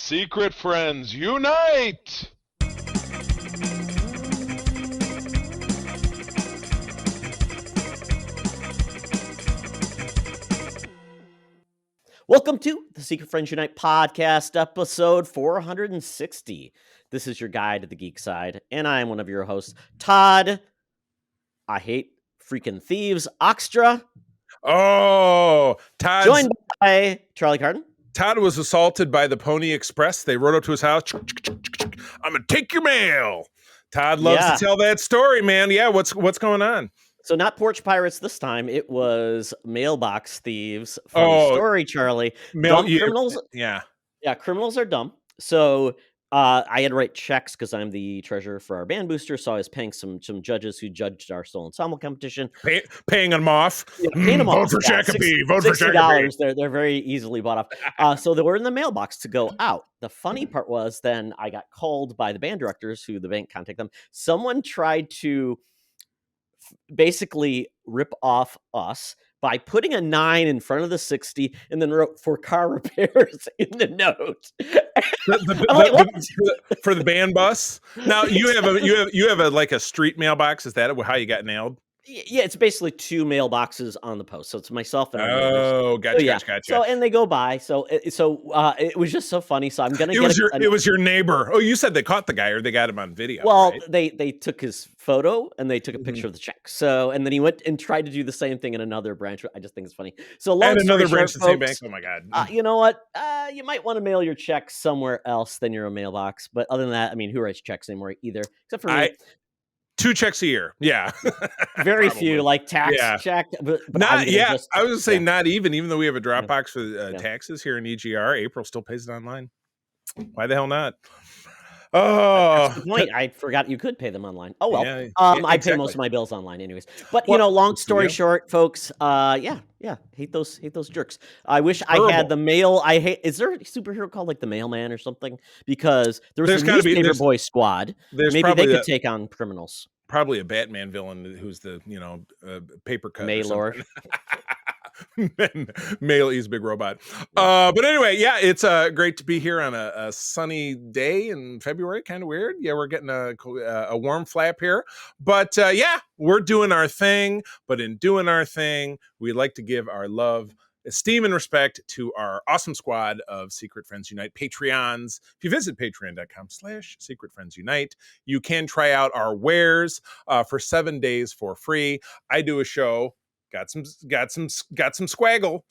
Secret friends, unite! Welcome to the Secret Friends Unite podcast, episode 460. This is your guide to the geek side, and I am one of your hosts, Todd. I hate freaking thieves, Oxtra. Oh, Todd. Joined by Charlie Carden. Todd was assaulted by the Pony Express. They rode up to his house. I'm gonna take your mail. Todd loves to tell that story, man. Yeah, what's going on? So not porch pirates this time. It was mailbox thieves. Funny story, Charlie. Criminals. Yeah, criminals are dumb. So I had to write checks because I'm the treasurer for our band booster. So I was paying some judges who judged our solo ensemble competition. Paying them off. Yeah, paying them off. Vote for Shakopee. Vote for Shakopee. They're very easily bought off. So they were in the mailbox to go out. The funny part was then I got called by the band directors who the bank contacted them. Someone tried to basically rip off us by putting a 9 in front of the 60 and then wrote for car repairs in the note. For the band bus. Now you have a street mailbox. Is that how you got nailed? Yeah, it's basically 2 mailboxes on the post. So it's myself and gotcha. So and they go by. So it was just so funny. So I'm gonna it was your neighbor. Oh, you said they caught the guy or they got him on video. Well, right? they took his photo and they took a picture of the check. So and then he went and tried to do the same thing in another branch. I just think it's funny. So long story short, the same bank. Oh my god. You know what? You might want to mail your check somewhere else than your mailbox. But other than that, I mean, who writes checks anymore either? Except for me. 2 checks a year. Yeah. Very few, like tax check. But not, I was going to say not even though we have a Dropbox for taxes here in EGR, April still pays it online. Why the hell not? Oh, that's the point. I forgot you could pay them online. Oh, well. I pay most of my bills online anyways. But, long story short, folks, hate those jerks. I wish I had the mail. Is there a superhero called like the Mailman or something? Because there's a newspaper boy squad. Maybe they could take on criminals. Probably a Batman villain who's the, paper cut. Mailor. Mail is big robot. But anyway, it's great to be here on a sunny day in February. Kind of weird. Yeah, we're getting a warm flap here. But we're doing our thing. But in doing our thing, we'd like to give our love, esteem, and respect to our awesome squad of Secret Friends Unite Patreons. If you visit patreon.com/Secret Friends Unite, you can try out our wares for 7 days for free. I do a show. Got some swaggle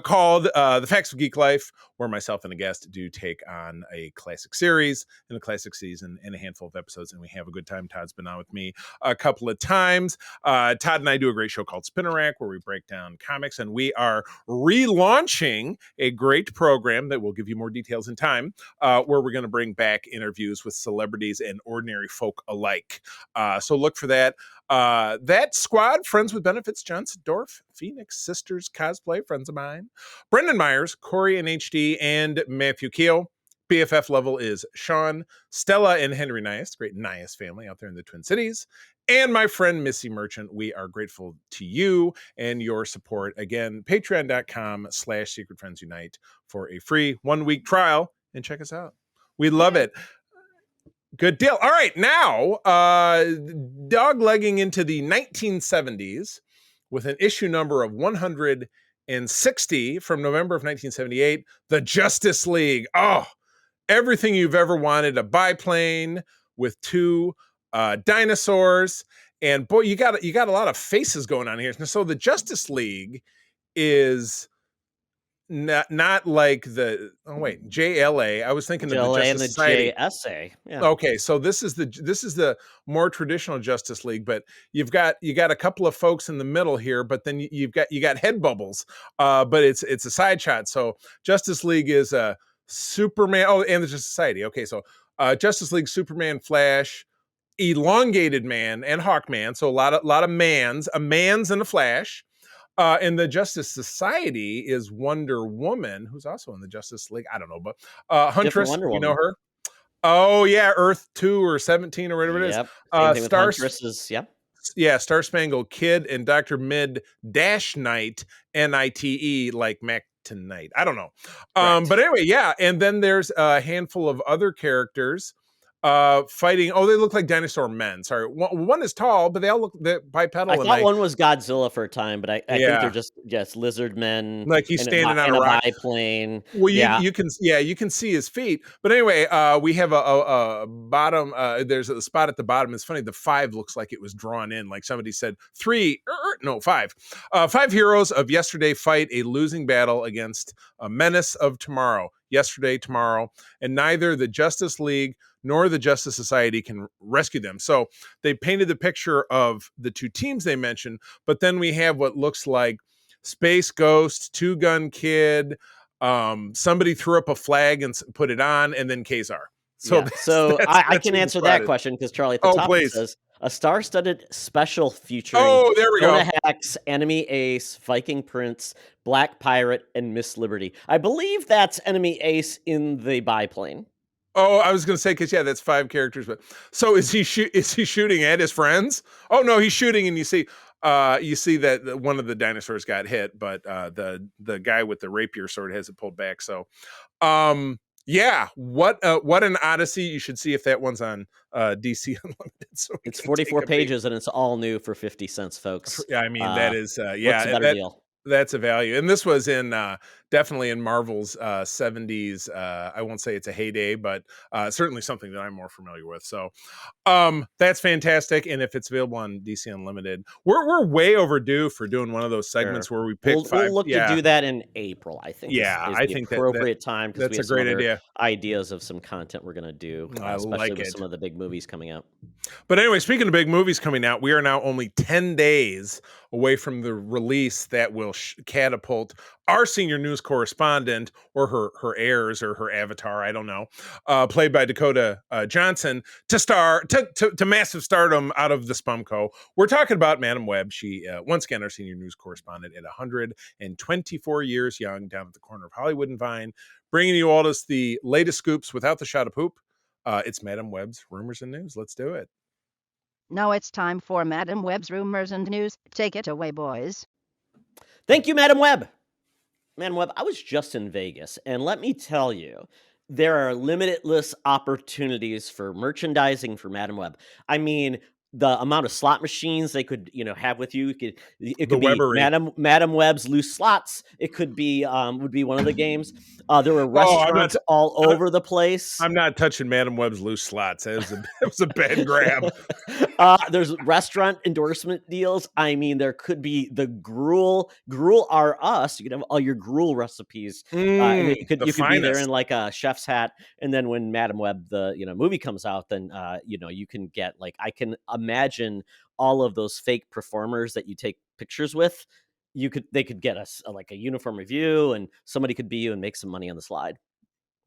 called The Facts of Geek Life, where myself and a guest do take on a classic series and a classic season and a handful of episodes, and we have a good time. Todd's been on with me a couple of times. Todd and I do a great show called Spinner Rack, where we break down comics, and we are relaunching a great program that we'll give you more details in time, where we're going to bring back interviews with celebrities and ordinary folk alike. So look for that. That squad, Friends with Benefits, Johnson Dorf, Phoenix Sisters Cosplay, friends of mine, Brendan Myers, Corey and HD, and Matthew Keel. BFF level is Sean, Stella, and Henry Nias, great Nias family out there in the Twin Cities, and my friend Missy Merchant. We are grateful to you and your support. Again, patreon.com/Secret Friends Unite for a free 1-week trial, and check us out. We love it. Good deal. All right, now doglegging into the 1970s with an issue number of 160 from November of 1978, The Justice League. Oh, everything you've ever wanted, a biplane with 2 dinosaurs, and boy, you got a lot of faces going on here. So the Justice League is not like the JLA. I was thinking JLA of the Justice and the Society. JSA. Yeah. Okay, so this is the more traditional Justice League, but you got a couple of folks in the middle here, but then you got head bubbles. But it's a side shot. So Justice League is a Superman. Oh, and the Justice Society. Okay, so Justice League, Superman, Flash, Elongated Man, and Hawkman. So a lot of mans, a man's and a Flash. And the Justice Society is Wonder Woman, who's also in the Justice League. I don't know, but Huntress, you know her? Oh, yeah, Earth 2 or 17 or whatever it is. Star Spangled Kid and Dr. Mid-Night, Nite, like Mac tonight. I don't know. Correct. But anyway, yeah. And then there's a handful of other characters fighting. Oh, they look like dinosaur men. Sorry, one is tall, but they all look bipedal. I thought one was Godzilla for a time, but I think they're just lizard men, like he's standing on a rock biplane. Well, you can see his feet. But anyway, we have a bottom. There's a spot at the bottom. It's funny. The 5 looks like it was drawn in. Like somebody said 3, no 5. 5 heroes of yesterday fight a losing battle against a menace of tomorrow. Yesterday, tomorrow, and neither the Justice League nor the Justice Society can rescue them. So they painted the picture of the 2 teams they mentioned, but then we have what looks like Space Ghost, Two Gun Kid. Somebody threw up a flag and put it on, and then Kazar. So, I can answer that question because Charlie at the top says a star-studded special featuring there we go. Hex, Enemy Ace, Viking Prince, Black Pirate, and Miss Liberty. I believe that's Enemy Ace in the biplane. Oh, I was going to say because that's 5 characters, but so is he shooting at his friends? Oh no, he's shooting, and you see that one of the dinosaurs got hit, but the guy with the rapier sword has it pulled back. So, what an odyssey! You should see if that one's on DC Unlimited. So it's 44 pages and it's all new for 50 cents, folks. Yeah, I mean that is what's a better deal? That's a value. And this was in definitely in Marvel's 70s. I won't say it's a heyday, but certainly something that I'm more familiar with. So that's fantastic. And if it's available on DC Unlimited, we're way overdue for doing one of those segments where we pick 5. We'll look to do that in April, I think. I think appropriate time because that's a great idea. Ideas of some content we're going to do, especially with some of the big movies coming out. But anyway, speaking of big movies coming out, we are now only 10 days away from the release that will catapult our senior news correspondent or her heirs or her avatar, I don't know, played by Dakota Johnson, to massive stardom out of the Spumco. We're talking about Madam Webb. She, once again, our senior news correspondent at 124 years young, down at the corner of Hollywood and Vine, bringing you all the latest scoops without the shot of poop. It's Madam Webb's Rumors and News. Let's do it. Now it's time for Madam Webb's Rumors and News. Take it away, boys. Thank you, Madam Webb. Madam Webb, I was just in Vegas, and let me tell you, there are limitless opportunities for merchandising for Madam Webb. I mean, the amount of slot machines they could, have with you. It could be Madam Webb's loose slots. It could be would be one of the games. There were restaurants all over the place. I'm not touching Madam Webb's loose slots. It was a bad grab. There's restaurant endorsement deals. I mean, there could be the Gruel are us. You could have all your Gruel recipes. You could be there in like a chef's hat. And then when Madam Webb the movie comes out, then you can get I can imagine all of those fake performers that you take pictures with. They could get us a uniform review, and somebody could be you and make some money on the slide.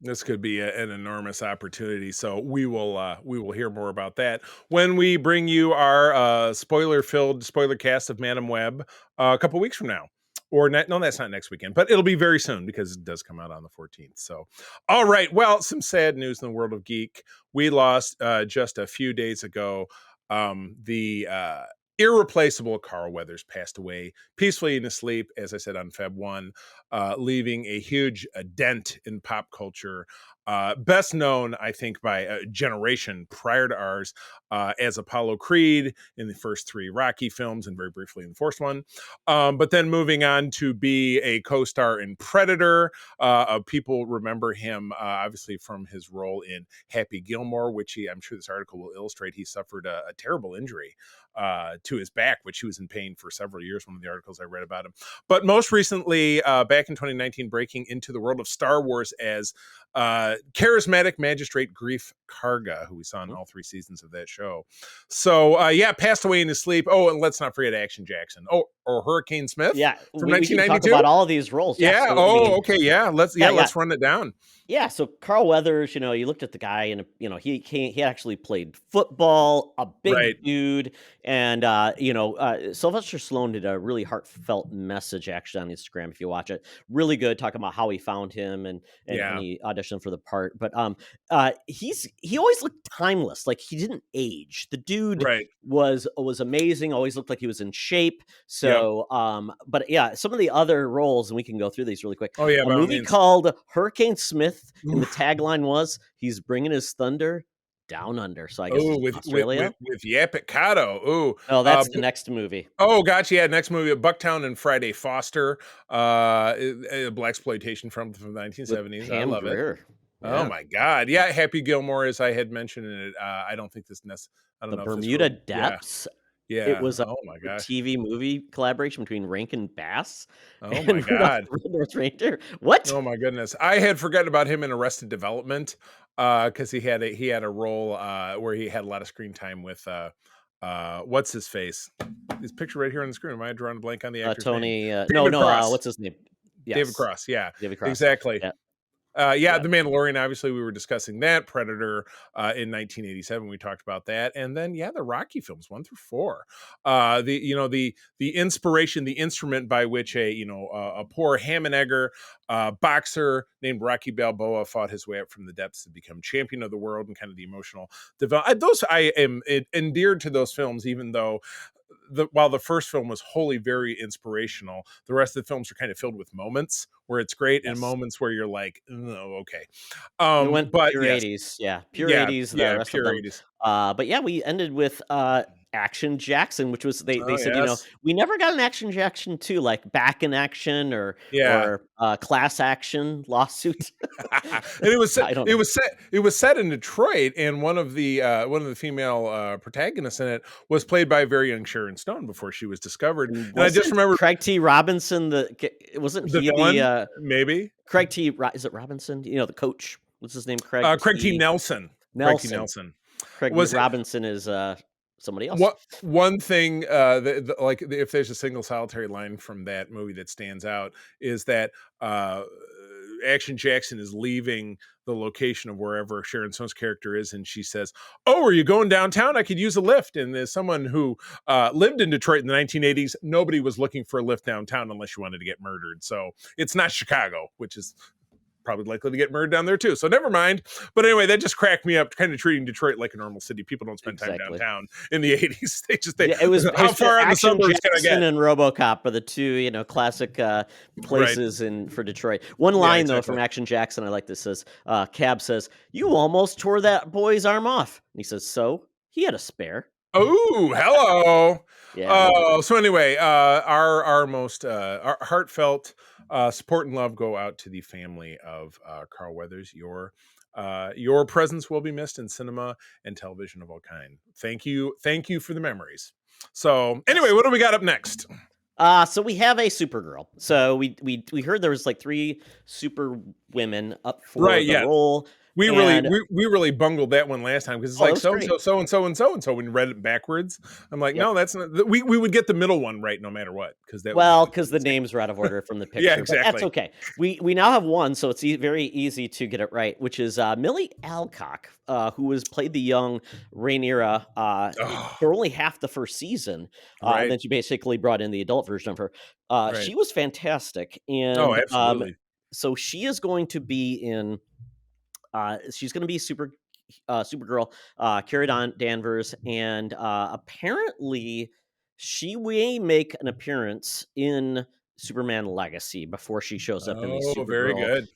This could be an enormous opportunity. So we will hear more about that when we bring you our spoiler cast of Madam Webb a couple weeks from now. Or no, that's not next weekend, but it'll be very soon because it does come out on the 14th. So, all right. Well, some sad news in the world of Geek. We lost just a few days ago. The irreplaceable Carl Weathers passed away peacefully in his sleep, as I said, on Feb 1, leaving a huge dent in pop culture. Best known, I think, by a generation prior to ours as Apollo Creed in the first 3 Rocky films and very briefly in the fourth one. But then moving on to be a co-star in Predator. People remember him, obviously, from his role in Happy Gilmore, which I'm sure this article will illustrate. He suffered a terrible injury to his back, which he was in pain for several years, one of the articles I read about him. But most recently, back in 2019, breaking into the world of Star Wars as charismatic magistrate Grief Karga, who we saw in all 3 seasons of that show. So, passed away in his sleep. Oh, and let's not forget Action Jackson. Oh, or Hurricane Smith. Yeah, from 1992. We can talk about all of these roles. Yeah. Oh, okay. Yeah. Let's run it down. Yeah. So Carl Weathers, you looked at the guy, and he actually played football, a big dude, and Sylvester Stallone did a really heartfelt message actually on Instagram. If you watch it, really good, talking about how he found him and he auditioned for the part. But he always looked timeless, like he didn't age. age. The dude Right. was amazing. Always looked like he was in shape. Yep. So, but yeah, some of the other roles, and we can go through these really quick. Oh yeah, A by all movie means. called Hurricane Smith, and the Oof. tagline was "He's bringing his thunder down under." So I guess Oh, it's with Australia. Yapicado. Ooh. Oh, that's the next movie. Oh, gotcha. Yeah, next movie, Bucktown and Friday Foster, a blaxploitation from the 1970s. I Pam love it. Grier. Oh Yeah. my God. Yeah, Happy Gilmore, as I had mentioned in it. I don't think this I don't The know if this Bermuda real- Depths. Yeah. It was a Oh my gosh. TV movie collaboration between Rankin Bass Oh and my Rudolph God. the Red-Nosed Reindeer. What? Oh my goodness. I had forgotten about him in Arrested Development, because he had a role where he had a lot of screen time with what's his face? His picture right here on the screen. Am I drawing a blank on the actor's name? Tony. David Cross. What's his name? David Yes, Cross. Yeah, David Cross. exactly. Yeah. Yeah, Yeah. The Mandalorian. Obviously, we were discussing that. Predator in 1987. We talked about that, and then the Rocky films 1 through 4. The inspiration, the instrument by which a poor ham and egger boxer named Rocky Balboa fought his way up from the depths to become champion of the world, and kind of the emotional development. I am endeared to those films, even though. While the first film was wholly very inspirational, the rest of the films are kind of filled with moments where it's great and Yes. moments where you're like, oh, okay. We went But pure yes, 80s. Yeah, pure yeah, 80s. The yeah, rest pure of them. 80s. But yeah, we ended with Action Jackson, which was they Oh, said, yes. we never got an Action Jackson 2, like Back in Action or Yeah. Class Action Lawsuit. And it was I don't know. it was set in Detroit, and one of the female protagonists in it was played by a very young Sharon Stone before she was discovered. And I just Wasn't remember Craig T. Robinson wasn't the he villain, maybe Craig T. Is it Robinson? The coach. What's his name? Craig T. Nelson. Craig T. Nelson. Craig Was it- Robinson is somebody else. One thing, like if there's a single solitary line from that movie that stands out, is that Action Jackson is leaving the location of wherever Sharon Stone's character is, and she says, "Oh, are you going downtown? I could use a lift." And as someone who lived in Detroit in the 1980s, nobody was looking for a lift downtown unless you wanted to get murdered. So it's not Chicago, which is probably likely to get murdered down there too. So never mind. But anyway, that just cracked me up, kind of treating Detroit like a normal city. People don't spend time downtown in the 80s. It was how far out in the Action suburbs can I Jackson get? and RoboCop are the two, classic places for Detroit. One line though from Action Jackson, I like this, says, Cab says, "You almost tore that boy's arm off." And he says, "So he had a spare." Oh, hello. Yeah. So anyway, our most our heartfelt support and love go out to the family of Carl Weathers. Your presence will be missed in cinema and television of all kind. Thank you for the memories. So anyway, what do we got up next? So we have a Supergirl. So we heard there was like 3 super women up for the role. We really bungled that one last time, because it's like so and so when you read it backwards. I'm like, no, that's not. We would get the middle one right no matter what, because the names were out of order from the picture. Yeah, exactly. But that's okay. We now have one, so it's very easy to get it right, which is Millie Alcock, who played the young Rhaenyra for only half the first season, and then she basically brought in the adult version of her. She was fantastic, and absolutely. So she is going to be in. She's going to be Supergirl, Carrie Danvers, and apparently she may make an appearance in Superman Legacy before she shows up in the Supergirl very good.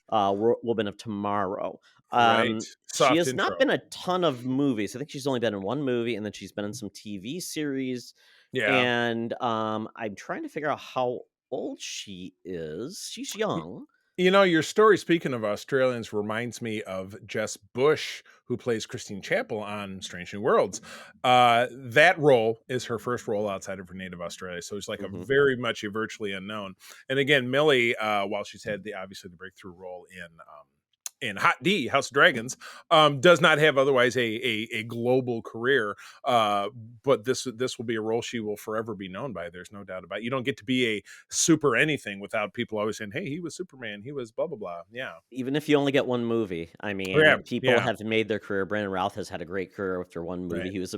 Woman of Tomorrow. Soft she has intro. not been a ton of movies. I think she's only been in one movie, and then she's been in some TV series. Yeah. And I'm trying to figure out how old she is. She's young. Your story, speaking of Australians, reminds me of Jess Bush, who plays Christine Chappell on Strange New Worlds. That role is her first role outside of her native Australia, so it's like a very much a virtually unknown. And again, Millie, while she's had obviously the breakthrough role in Hot D, House of Dragons, does not have otherwise a global career. But this will be a role she will forever be known by. There's no doubt about it. You don't get to be a super anything without people always saying, "Hey, he was Superman. He was blah blah blah." Yeah. Even if you only get one movie, I mean, people have made their career. Brandon Routh has had a great career after one movie. Right. He was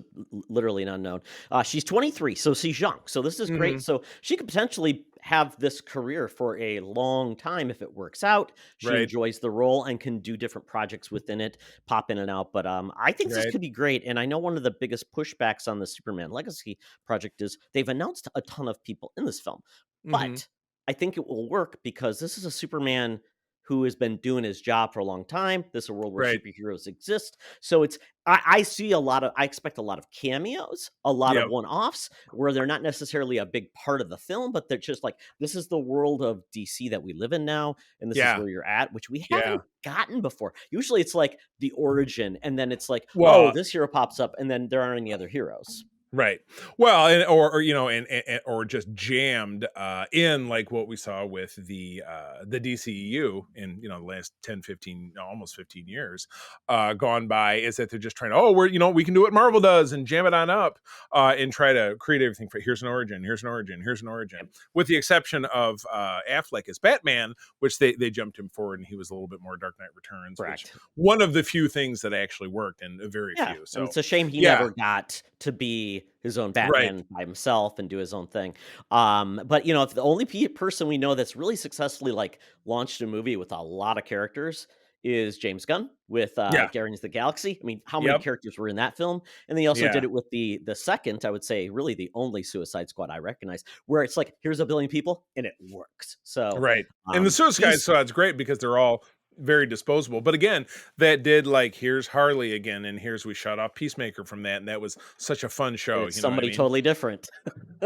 literally an unknown. She's 23, so she's young. So this is great. So she could potentially have this career for a long time if it works out. She Right. enjoys the role and can do different projects within it, pop in and out. But I think this Right. could be great. And I know one of the biggest pushbacks on the Superman Legacy project is they've announced a ton of people in this film. Mhm. But I think it will work because this is a Superman who has been doing his job for a long time. This is a world where Right. superheroes exist. So I expect a lot of cameos, a lot of Yep. one-offs where they're not necessarily a big part of the film, but they're just like, this is the world of DC that we live in now, and this is Yeah. where you're at, which we Yeah. haven't gotten before. Usually it's like the origin, and then it's like, Well, this hero pops up, and then there aren't any other heroes. right. Well, or you know, and or just jammed in like what we saw with the DCEU in, you know, the last 10, 15, almost 15 years gone by, is that they're just trying to, we can do what Marvel does and jam it on up and try to create everything for here's an origin, here's an origin, here's an origin. With the exception of Affleck as Batman, which they jumped him forward and he was a little bit more Dark Knight Returns, Correct. which one of the few things that actually worked, and very few. So and it's a shame he yeah. never got to be his own Batman by himself and do his own thing. But you know, if the only person we know that's really successfully like launched a movie with a lot of characters is James Gunn with Guardians of the Galaxy. I mean, how many characters were in that film? And then he also did it with the second, I would say, really the only Suicide Squad I recognize, where it's like, here's a billion people and it works. So and the Suicide Squad's great because they're all very disposable. But again, that did like, here's Harley again, and here's we shut off Peacemaker from that, and that was such a fun show. It's somebody totally different.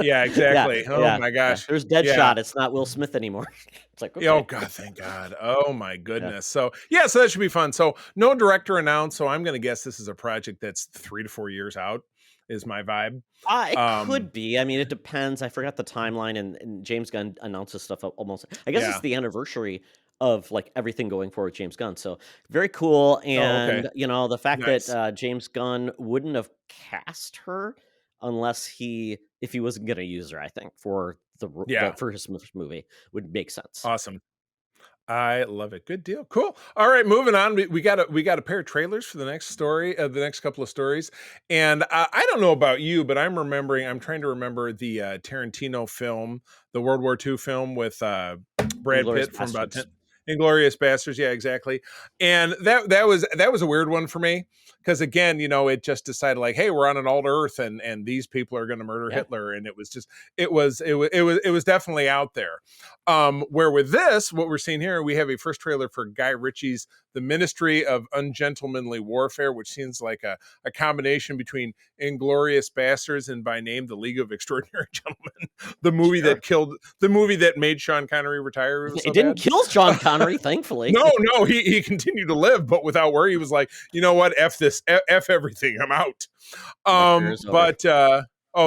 Yeah, exactly. My gosh. There's Deadshot. It's not Will Smith anymore. It's like, okay. Oh God, thank God. Oh my goodness. So so that should be fun. So no director announced. So I'm going to guess this is a project that's 3 to 4 years out. Is my vibe. It could be. I mean, it depends. I forgot the timeline, and James Gunn announces stuff almost. I guess it's the anniversary of like everything going forward with James Gunn. So very cool. And you know, the fact that James Gunn wouldn't have cast her unless if he wasn't going to use her, I think for the first movie would make sense. Awesome. I love it. Good deal. Cool. All right, moving on. We got a pair of trailers for the next story, the next couple of stories. And I don't know about you, but I'm trying to remember the Tarantino film, the World War II film with Brad Pitt from about 10. Inglourious Basterds, yeah, exactly. And that was a weird one for me because again, you know, it just decided like, hey, we're on an alt Earth and these people are going to murder Hitler, and it was definitely out there. Where with this, what we're seeing here, we have a first trailer for Guy Ritchie's The Ministry of Ungentlemanly Warfare, which seems like a combination between Inglourious Basterds and by name The League of Extraordinary Gentlemen, the movie that made Sean Connery retire. It didn't kill Sean Connery, thankfully. No, he continued to live, but without worry. He was like, you know what, F this, F everything, I'm out.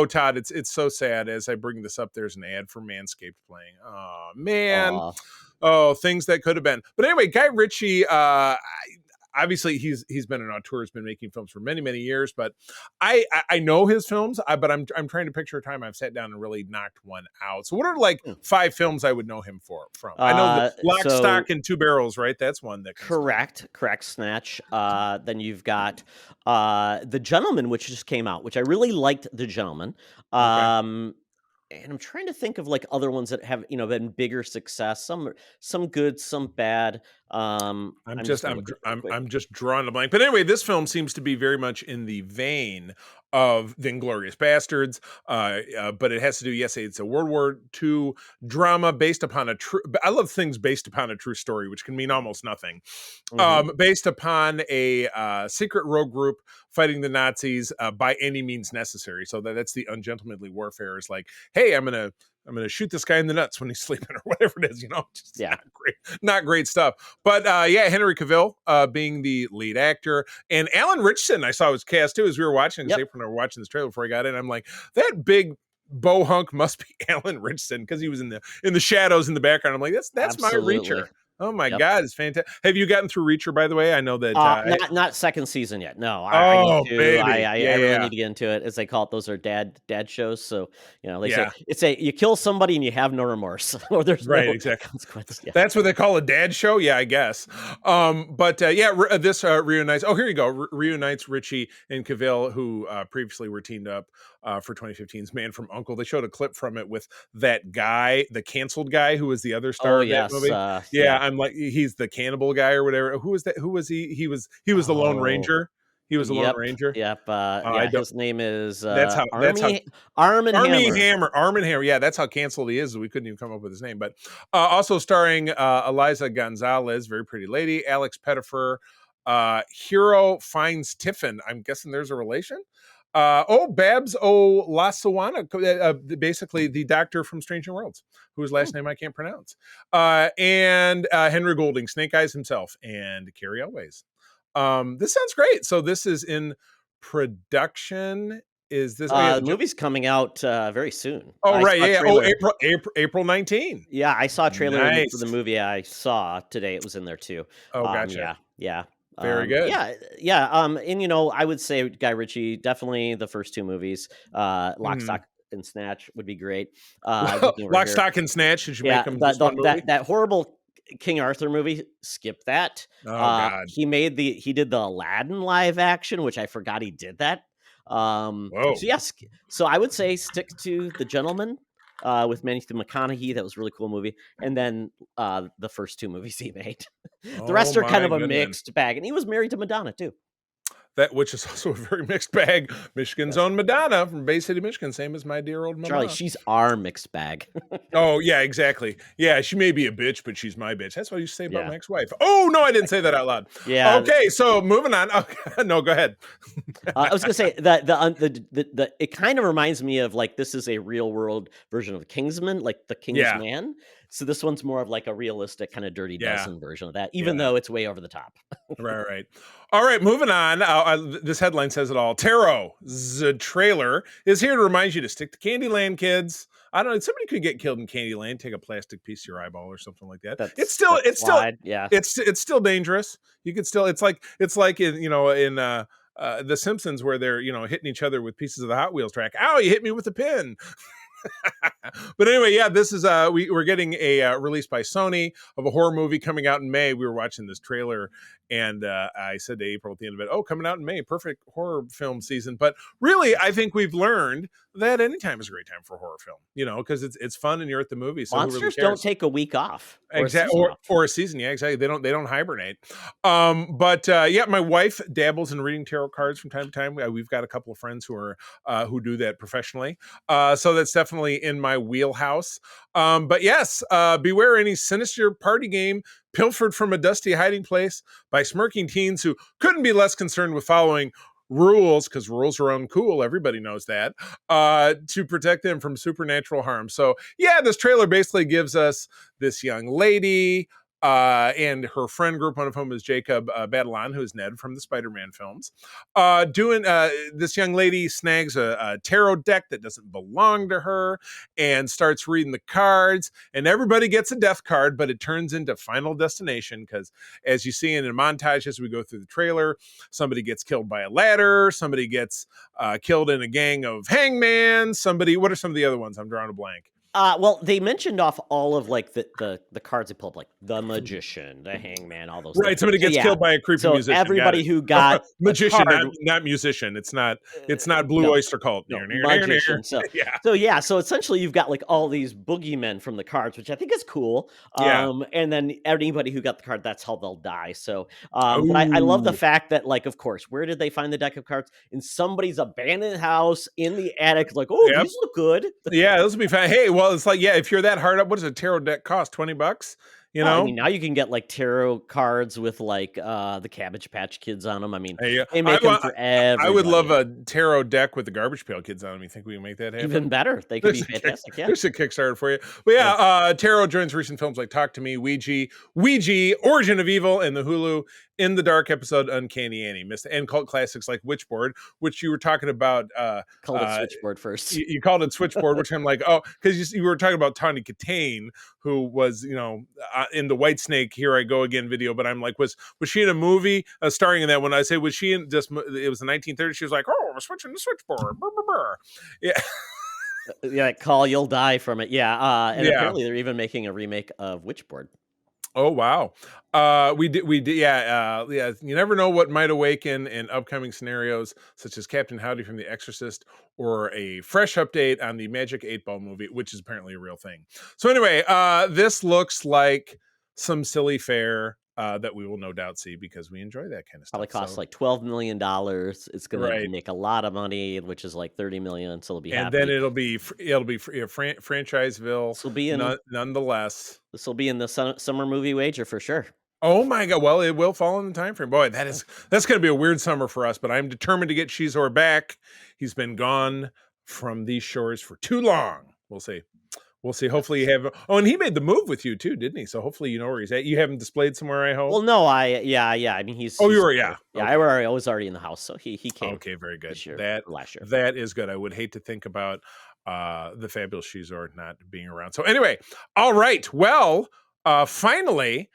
Todd, it's so sad. As I bring this up, there's an ad for Manscaped playing. Oh man. Aww. Oh, things that could have been. But anyway, Guy Ritchie, obviously he's been an auteur, has been making films for many, many years, but I know his films, but I'm trying to picture a time I've sat down and really knocked one out. So what are like 5 films I would know him from? I know the Lock, Stock, and Two Barrels, right? That's one that correct Snatch. Then you've got The Gentleman, which just came out, which I really liked. The Gentleman. And I'm trying to think of like other ones that have, you know, been bigger success. Some good, some bad. I'm just drawing a blank. But anyway, this film seems to be very much in the vein of the Inglourious Basterds, but it has to do. Yes, it's a World War II drama based upon a true. I love things based upon a true story, which can mean almost nothing. Based upon a secret rogue group fighting the Nazis by any means necessary. So that's the ungentlemanly warfare. Is like, hey, I'm gonna shoot this guy in the nuts when he's sleeping or whatever it is, you know. Just not great stuff. But Henry Cavill being the lead actor, and Alan Ritchson I saw was cast too as we were watching. Because April and I were watching this trailer before I got in. I'm like, that big bow hunk must be Alan Ritchson because he was in the shadows in the background. I'm like, that's my Reacher. Oh my God, it's fantastic. Have you gotten through Reacher, by the way? I know that not second season yet. No, I really need to get into it. As they call it, those are dad shows. So you know, they say you kill somebody and you have no remorse, or there's no consequence. Yeah. That's what they call a dad show. Yeah, I guess. This reunites. Oh, here you go. Reunites Ritchie and Cavill, who previously were teamed up for 2015's Man from U.N.C.L.E. They showed a clip from it with that guy, the canceled guy who was the other star of that movie. Yeah, I'm like, he's the cannibal guy or whatever. Who was that? Who was he? He was the Lone Ranger. He was the Lone Ranger. Yep. His name is that's how Arm and Armie Hammer. Arm and Hammer. Yeah, that's how canceled he is. We couldn't even come up with his name. But also starring Eliza Gonzalez, very pretty lady, Alex Pettifer, Hero finds Tiffin. I'm guessing there's a relation. Babs Olasawana, basically the doctor from Strange New Worlds, whose last name I can't pronounce. And Henry Golding, Snake Eyes himself, and Carrie Elways. This sounds great. So this is in production. Is this the movie's coming out very soon? Oh, right. Yeah. April 19. Yeah, I saw a trailer for the movie I saw today. It was in there too. Oh, gotcha. Yeah. Very good. Yeah. And I would say Guy Ritchie, definitely the first two movies. Lock, Stock, and Snatch would be great. Lock, Stock, and Snatch. Should you make them that horrible King Arthur movie? Skip that. Oh, God. He did the Aladdin live action, which I forgot he did that. Whoa. So I would say stick to The Gentleman with Matthew McConaughey. That was a really cool movie. And then the first two movies he made. The rest are kind of a mixed bag. And he was married to Madonna too. Which is also a very mixed bag. Michigan's own Madonna from Bay City, Michigan, same as my dear old mama. Charlie, she's our mixed bag. Oh, yeah, exactly. Yeah, she may be a bitch, but she's my bitch. That's what I used to say about my ex-wife. Oh, no, I didn't say that out loud. Yeah. Okay, so moving on. Okay. No, go ahead. I was going to say that it kind of reminds me of like this is a real world version of Kingsman, like the King's Man. So this one's more of like a realistic kind of Dirty Dozen version of that, even though it's way over the top. Right. All right, moving on. This headline says it all. Tarot, the trailer, is here to remind you to stick to Candyland, kids. I don't know. Somebody could get killed in Candyland. Take a plastic piece of your eyeball or something like that. It's still dangerous. You could still. It's like in The Simpsons where they're hitting each other with pieces of the Hot Wheels track. Ow! You hit me with a pin. But anyway, this is we're getting a release by Sony of a horror movie coming out in May. We were watching this trailer and I said to April at the end of it, coming out in May, perfect horror film season. But really, I think we've learned that anytime is a great time for a horror film, because it's fun and you're at the movie. So monsters don't take a week off. Exactly. Or a season. Yeah, exactly. They don't hibernate. My wife dabbles in reading tarot cards from time to time. We've got a couple of friends who do that professionally. So that's definitely in my wheelhouse. Beware any sinister party game pilfered from a dusty hiding place by smirking teens who couldn't be less concerned with following rules, because rules are uncool, everybody knows that, to protect them from supernatural harm. So this trailer basically gives us this young lady and her friend group, one of whom is Jacob Batalon, who is Ned from the Spider-Man films. This young lady snags a tarot deck that doesn't belong to her and starts reading the cards, and everybody gets a death card, but it turns into Final Destination because, as you see in a montage as we go through the trailer, somebody gets killed by a ladder, somebody gets killed in a gang of hangman, what are some of the other ones? I'm drawing a blank. They mentioned off all of like the cards they pulled, like the magician, the hangman, all those. Right, things. somebody gets killed by a creepy musician. Everybody who got magician, not musician. It's not Blue Oyster Cult. Magician. So essentially, you've got like all these boogeymen from the cards, which I think is cool. And then anybody who got the card, that's how they'll die. So, but I love the fact that, like, of course, where did they find the deck of cards? In somebody's abandoned house in the attic. Like, these look good. Yeah, those would be fine. Hey, well, it's like, if you're that hard up, what does a tarot deck cost? $20? I mean, now you can get like tarot cards with like the Cabbage Patch Kids on them. I mean, they make them for everybody. I would love a tarot deck with the Garbage Pail Kids on them. You think we can make that happen? Even better. They could be fantastic. There's a Kickstarter for you. But tarot joins recent films like Talk to Me, Ouija, Origin of Evil, and the Hulu In the Dark episode Uncanny Annie. And cult classics like Witchboard, which you were talking about. Called it Switchboard first. You called it Switchboard, which I'm like, because you were talking about Tawny Katane, who was, in the White Snake Here I Go Again video, but I'm like, was she in a movie starring in that? When I say was she in it was the 1930s, she was like, we're switching to Switchboard. Brr, brr, brr. Yeah, Call, you'll die from it. And apparently they're even making a remake of Witchboard. Oh wow. We did yeah. You never know what might awaken in upcoming scenarios, such as Captain Howdy from The Exorcist, or a fresh update on the Magic 8 Ball movie, which is apparently a real thing. So anyway, this looks like some silly fare that we will no doubt see because we enjoy that kind of stuff. Probably costs So, like $12 million. It's going to right. make a lot of money, which is like 30 million. So they'll be And happy. then it'll be Franchiseville This will be in nonetheless. this will be in the summer movie wager for sure. Oh my god! Well, it will fall in the time frame. Boy, that's going to be a weird summer for us. But I'm determined to get Shizor back. He's been gone from these shores for too long. We'll see. We'll see. Hopefully, you have. Oh, and he made the move with you too, didn't he? So hopefully, you know where he's at. You have him displayed somewhere, I hope. Well, no, yeah. I mean, he's. Oh, he's, you were, yeah. Yeah, Okay. I was already in the house, so he came. Okay, very good. This year, last year. That is good. I would hate to think about the fabulous Shizor not being around. So anyway, all right. Well, finally,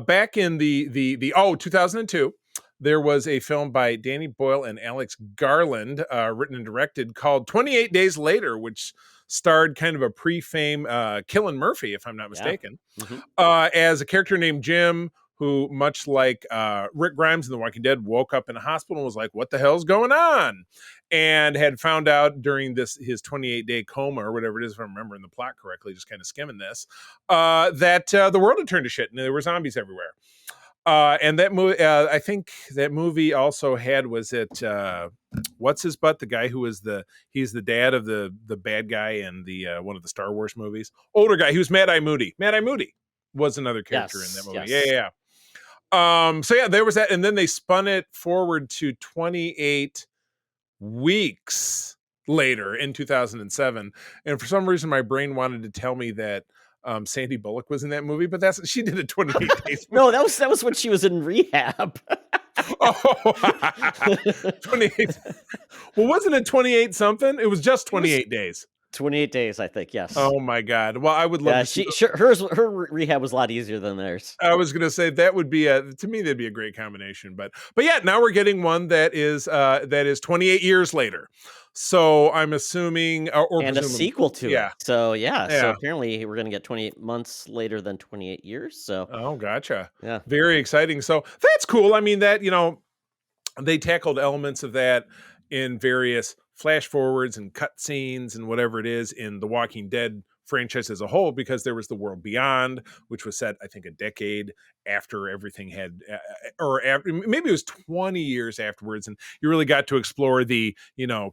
back in the 2002, there was a film by Danny Boyle and Alex Garland, written and directed, called 28 Days Later, which starred kind of a pre-fame Cillian Murphy, if I'm not mistaken, as a character named Jim, who, much like Rick Grimes in The Walking Dead, woke up in a hospital and was like, what the hell's going on? And had found out during his 28-day coma, or whatever it is, if I'm remembering the plot correctly, just kind of skimming this, that the world had turned to shit and there were zombies everywhere. And that movie, I think that movie also had, was it, what's his butt? The guy who was he's the dad of the bad guy in the one of the Star Wars movies. Older guy, he was Mad Eye Moody. Mad Eye Moody was another character in that movie. Yes. Yeah. So yeah, there was that, and then they spun it forward to 28 weeks later in 2007, and for some reason my brain wanted to tell me that Sandy Bullock was in that movie, but she did a 28 days. No, that was when she was in rehab. Oh, 28. Well, wasn't it 28 something? It was just 28 days. 28 days, I think. Yes. Oh my god. Well, I would love to see her rehab was a lot easier than theirs. I was going to say that would be to me that'd be a great combination, but yeah, now we're getting one that is 28 years later. So I'm assuming and a sequel to it. So yeah. So apparently we're going to get 28 months later than 28 years. So oh, gotcha. Yeah. Very exciting. So that's cool. I mean, that, they tackled elements of that in various flash forwards and cut scenes and whatever it is in the Walking Dead franchise as a whole, because there was the World Beyond, which was set, I think, a decade after everything had, or after, maybe it was 20 years afterwards, and you really got to explore the,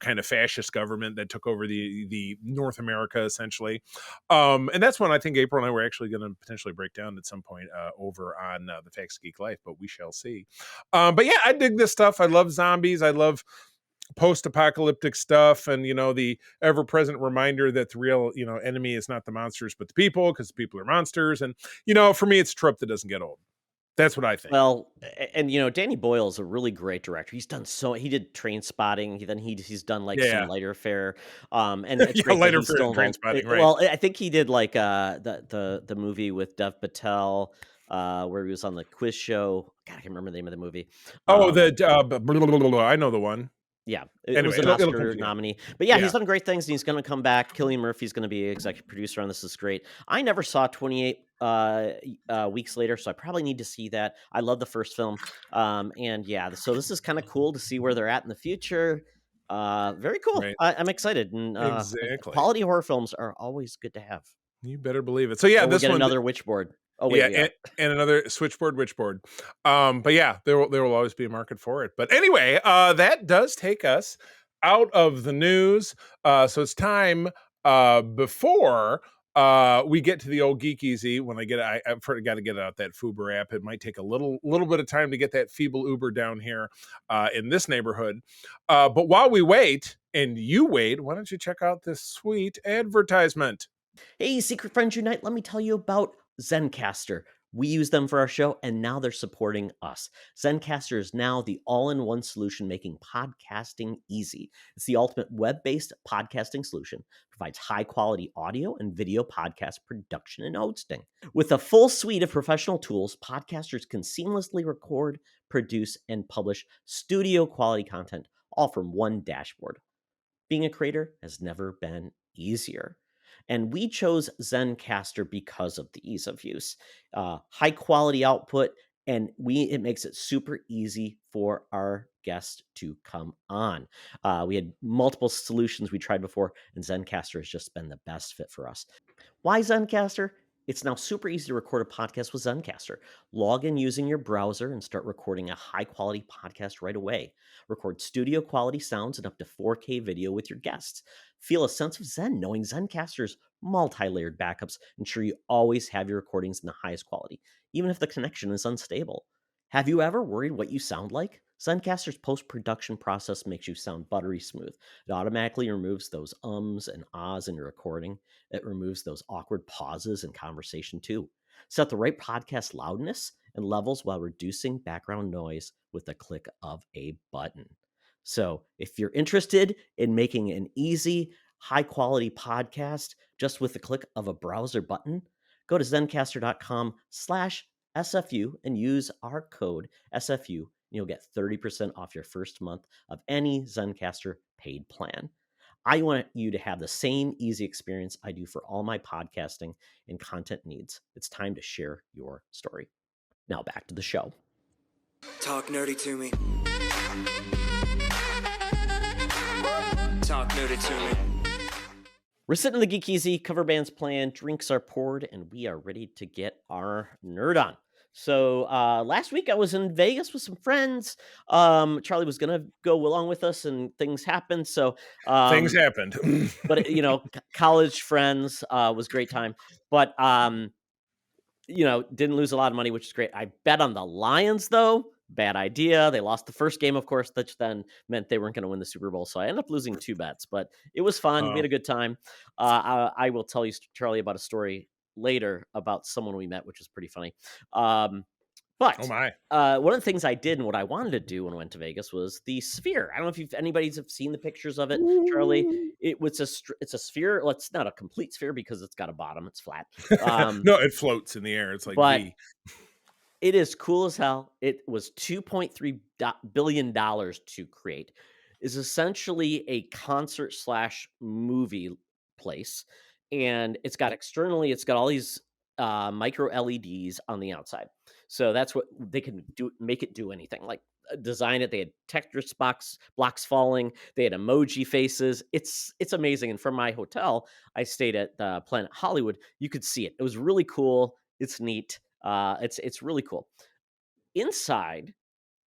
kind of fascist government that took over the North America, essentially. And that's when I think April and I were actually going to potentially break down at some point over on the Facts Geek Life, but we shall see. But yeah, I dig this stuff. I love zombies. I love post-apocalyptic stuff, and the ever-present reminder that the real enemy is not the monsters but the people, because the people are monsters. And for me, it's a trope that doesn't get old. That's what I think. Well, and Danny Boyle is a really great director. He did Train Spotting. He's done like some lighter fare. And it's great lighter fare and Train Spotting, right? Well, I think he did like the movie with Dev Patel, where he was on the quiz show. God, I can't remember the name of the movie. I know the one. Yeah, it was an Oscar nominee. But yeah, he's done great things, and he's going to come back. Cillian Murphy's going to be executive producer on this. Is great. I never saw 28 weeks later, so I probably need to see that. I love the first film. And yeah, so this is kind of cool to see where they're at in the future. Very cool. Right. I'm excited. And exactly. Quality horror films are always good to have. You better believe it. So yeah, this one, another Witchboard. Oh wait, yeah. And another Witchboard. But yeah, there will always be a market for it. But anyway, that does take us out of the news. So it's time before we get to the old Geek Easy. When I got to get out that Fuber app. It might take a little bit of time to get that feeble Uber down here in this neighborhood. But while we wait, and you wait, why don't you check out this sweet advertisement? Hey, Secret Friends Unite, let me tell you about Zencastr. We use them for our show, and now they're supporting us. Zencastr is now the all-in-one solution making podcasting easy. It's the ultimate web-based podcasting solution. Provides high-quality audio and video podcast production and hosting. With a full suite of professional tools, podcasters can seamlessly record, produce, and publish studio-quality content, all from one dashboard. Being a creator has never been easier. And we chose Zencaster because of the ease of use, high quality output, and it makes it super easy for our guests to come on. We had multiple solutions we tried before, and Zencaster has just been the best fit for us. Why Zencaster? It's now super easy to record a podcast with Zencaster. Log in using your browser and start recording a high-quality podcast right away. Record studio-quality sounds and up to 4K video with your guests. Feel a sense of zen knowing Zencaster's multi-layered backups ensure you always have your recordings in the highest quality, even if the connection is unstable. Have you ever worried what you sound like? Zencaster's post-production process makes you sound buttery smooth. It automatically removes those ums and ahs in your recording. It removes those awkward pauses in conversation too. Set the right podcast loudness and levels while reducing background noise with the click of a button. So if you're interested in making an easy, high-quality podcast just with the click of a browser button, go to zencastr.com/SFU and use our code SFU, and you'll get 30% off your first month of any Zencaster paid plan. I want you to have the same easy experience I do for all my podcasting and content needs. It's time to share your story. Now back to the show. Talk nerdy to me. Talk nerdy to me. We're sitting in the Geek Easy, cover band's playing, drinks are poured, and we are ready to get our nerd on. So last week I was in Vegas with some friends. Charlie was going to go along with us, and things happened. So things happened. But, college friends was a great time. But, didn't lose a lot of money, which is great. I bet on the Lions, though. Bad idea. They lost the first game, of course, which then meant they weren't going to win the Super Bowl. So I ended up losing 2 bets, but it was fun. We had a good time. I will tell you, Charlie, about a story later about someone we met, which is pretty funny. But one of the things I did and what I wanted to do when I went to Vegas was the Sphere. I don't know if anybody's seen the pictures of it, Charlie. It's a sphere. Well, it's not a complete sphere because it's got a bottom. It's flat. No, it floats in the air. It's like it is cool as hell. It was $2.3 billion to create. It's essentially a concert / movie place. And it's got all these micro LEDs on the outside. So that's what they can do, make it do anything. Like design it. They had Tetris blocks falling. They had emoji faces. It's amazing. And from my hotel, I stayed at Planet Hollywood. You could see it. It was really cool. It's neat. It's really cool. Inside,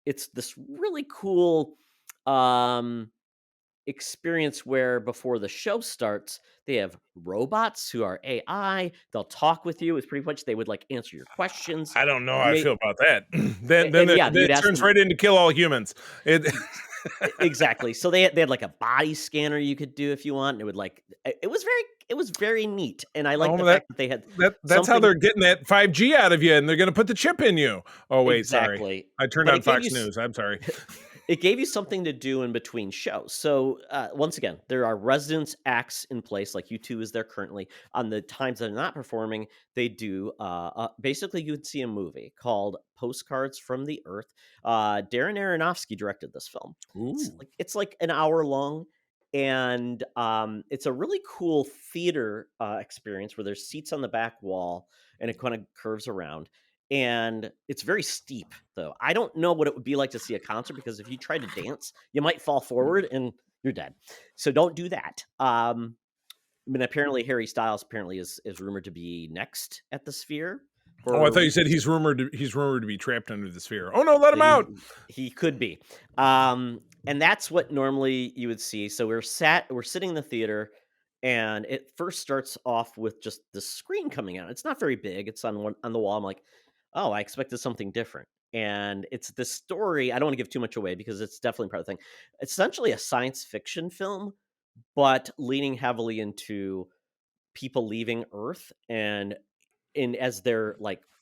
it's this really cool experience where before the show starts, they have robots who are AI. They'll talk with you. It's pretty much they would answer your questions. I don't know how I feel about that. then it turns right into kill all humans. Exactly. So they had a body scanner you could do if you want. And it was very neat. And I like the fact that they had that's how they're getting that 5G out of you, and they're going to put the chip in you. Oh wait, exactly. Sorry. I turned on Fox News. I'm sorry. It gave you something to do in between shows. So once again, there are residence acts in place, like U2 is there currently. On the times they're not performing, they do basically you would see a movie called Postcards from the Earth. Darren Aronofsky directed this film. It's like an hour long. And it's a really cool theater experience where there's seats on the back wall and it kind of curves around. And it's very steep, though. I don't know what it would be like to see a concert because if you try to dance, you might fall forward and you're dead. So don't do that. Apparently Harry Styles is rumored to be next at the Sphere. I thought you said he's rumored to be trapped under the Sphere. Oh no, let him out. He could be. And that's what normally you would see. So we're sitting in the theater. And it first starts off with just the screen coming out. It's not very big. It's on the wall. I'm like, oh, I expected something different. And it's this story. I don't want to give too much away because it's definitely part of the thing. It's essentially a science fiction film, but leaning heavily into people leaving Earth and as they're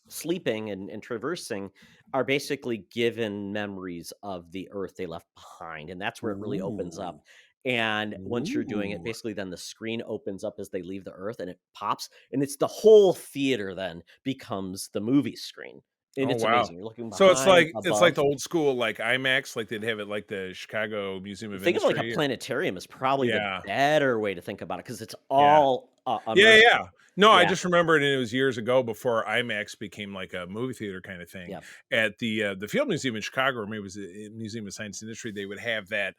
sleeping and traversing are basically given memories of the Earth they left behind. And that's where it really opens up. And once you're doing it, basically then the screen opens up as they leave the Earth and it pops. And it's the whole theater then becomes the movie screen. And it's amazing. You're looking behind, so it's like above. The old school IMAX, like they'd have it like the Chicago Museum of Think Industry. of it like a planetarium is probably the better way to think about it because it's all immersive. No, I Yeah. just remembered, and it was years ago before IMAX became like a movie theater kind of thing. Yep. At the Field Museum in Chicago, or maybe it was a Museum of Science and Industry, they would have that,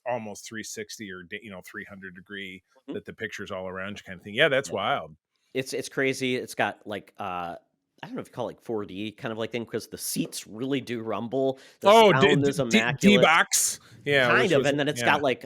almost 360 or 300 degree Mhm. that the pictures all around you kind of thing. Yeah, that's Yeah. wild. It's crazy. It's got like I don't know if you call it like 4D kind of like thing because the seats really do rumble. The Oh, sound is D immaculate. box. Yeah, Kind this of, was and then it's yeah. got like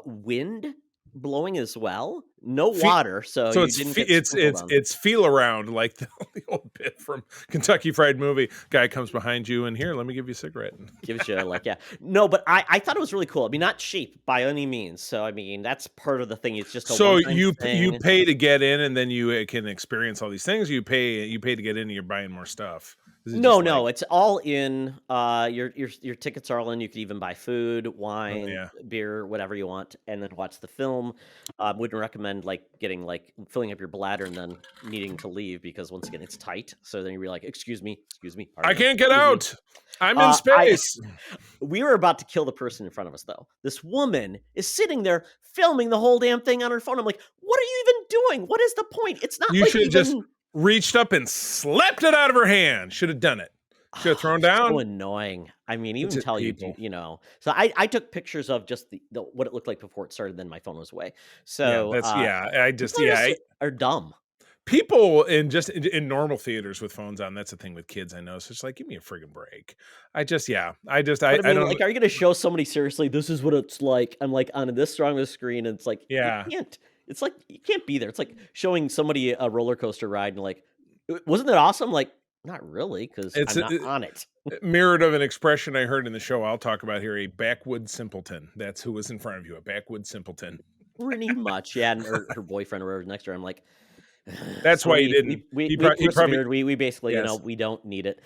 wind blowing as well. No Fe- water, so So you it's didn't fe- get sprinkled on. it's feel around like the old bit from Kentucky Fried Movie. Guy comes behind you and here, let me give you a cigarette. Gives you like no, but I thought it was really cool. I mean, not cheap by any means. So I mean, that's part of the thing. It's just a So one-time you thing. pay to get in, and then you can experience all these things. You pay to get in, and you're buying more stuff. Is it No, just like, it's all in. Your tickets are all in. You could even buy food, oh wine, yeah, beer, whatever you want, and then watch the film. Wouldn't recommend filling up your bladder and then needing to leave because once again it's tight. So then you'd be like, excuse me, I pardon, can't get excuse me." out. I'm in space. We were about to kill the person in front of us, though. This woman is sitting there filming the whole damn thing on her phone. I'm like, what are you even doing? What is the point? It's not You like should have just even. reached up and slapped it out of her hand. Should have done it. Should have thrown down. So annoying. I mean, It's even just tell you, people. So I took pictures of just the what it looked like before it started. Then my phone was away. Yeah, So that's I just people are dumb. people in normal theaters with phones on. That's the thing with kids. I know. So it's like, give me a friggin' break. I But I mean, don't. like, are you going to show somebody seriously? This is what it's like. I'm like on this strong of a screen, and it's like Yeah. you can't. It's like you can't be there. It's like showing somebody a roller coaster ride, and like, wasn't it awesome? Like, not really, because It's I'm not on it. mirrored of an expression I heard in the show I'll talk about here, a backwood simpleton. That's who was in front of you, a backwood simpleton. Pretty much, yeah. And her boyfriend or whoever was next to her. I'm like, That's so why you didn't. we He probably persevered. We basically, yes. we don't need it.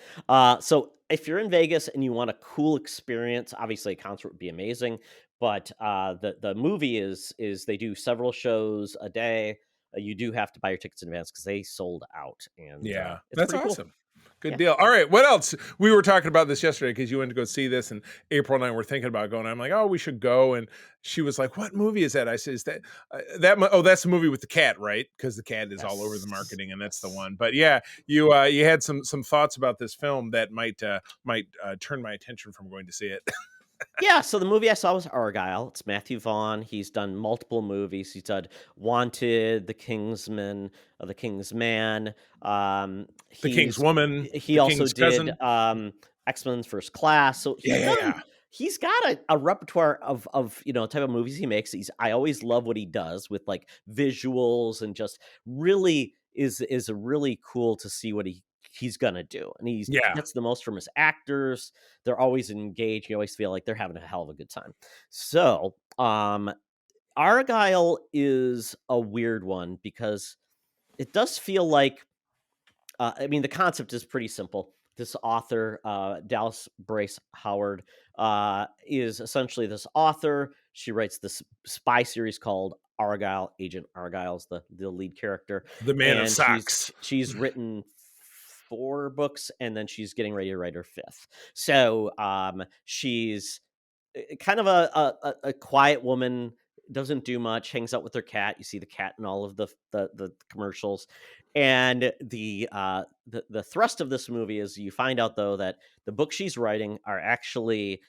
So if you're in Vegas and you want a cool experience, obviously a concert would be amazing. But the movie is they do several shows a day. You do have to buy your tickets in advance because they sold out, and Yeah, it's that's pretty awesome. cool. Good Yeah. deal. All right, what else? We were talking about this yesterday because you went to go see this, and April and I were thinking about going. I'm like, oh, we should go, and she was like, "What movie is that?" I said, "Is that Oh, that's the movie with the cat, right? Because the cat is all over the marketing, and that's the one." But yeah, you had some thoughts about this film that might turn my attention from going to see it. Yeah, so the movie I saw was Argyle. It's Matthew Vaughn. He's done multiple movies. He's done Wanted, The Kingsman, The King's Man. The King's Woman, He the also King's did cousin. X-Men's First Class. So Yeah. he's got a repertoire of type of movies he makes. I always love what he does with like visuals and just really is really cool to see what he's gonna do. And he Yeah. gets the most from his actors. They're always engaged. You always feel like they're having a hell of a good time. So, Argyle is a weird one because it does feel like, I mean, the concept is pretty simple. This author, Dallas Brace Howard, is essentially this author. She writes this spy series called Argyle. Agent Argyle's the lead character. The Man of And Socks. she's written 4 books, and then she's getting ready to write her 5th. So she's kind of a quiet woman, doesn't do much, hangs out with her cat. You see the cat in all of the commercials. And the thrust of this movie is you find out, though, that the books she's writing are actually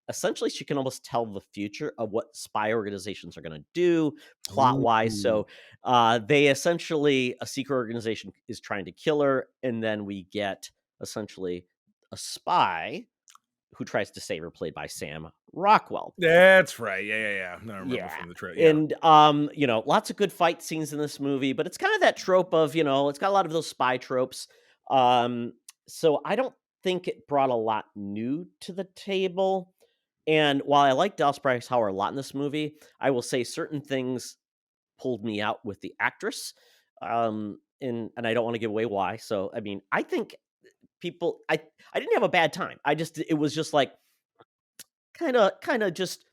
essentially she can almost tell the future of what spy organizations are going to do plot wise. So they essentially, a secret organization is trying to kill her, and then we get essentially a spy who tries to save her, played by Sam Rockwell. That's right. Yeah. No, I remember from the trailer. Yeah. And lots of good fight scenes in this movie, but it's kind of that trope of, it's got a lot of those spy tropes. So I don't think it brought a lot new to the table. And while I like Dallas Bryce Howard a lot in this movie, I will say certain things pulled me out with the actress. And I don't want to give away why. So, I mean, I think I didn't have a bad time. It was just like kind of just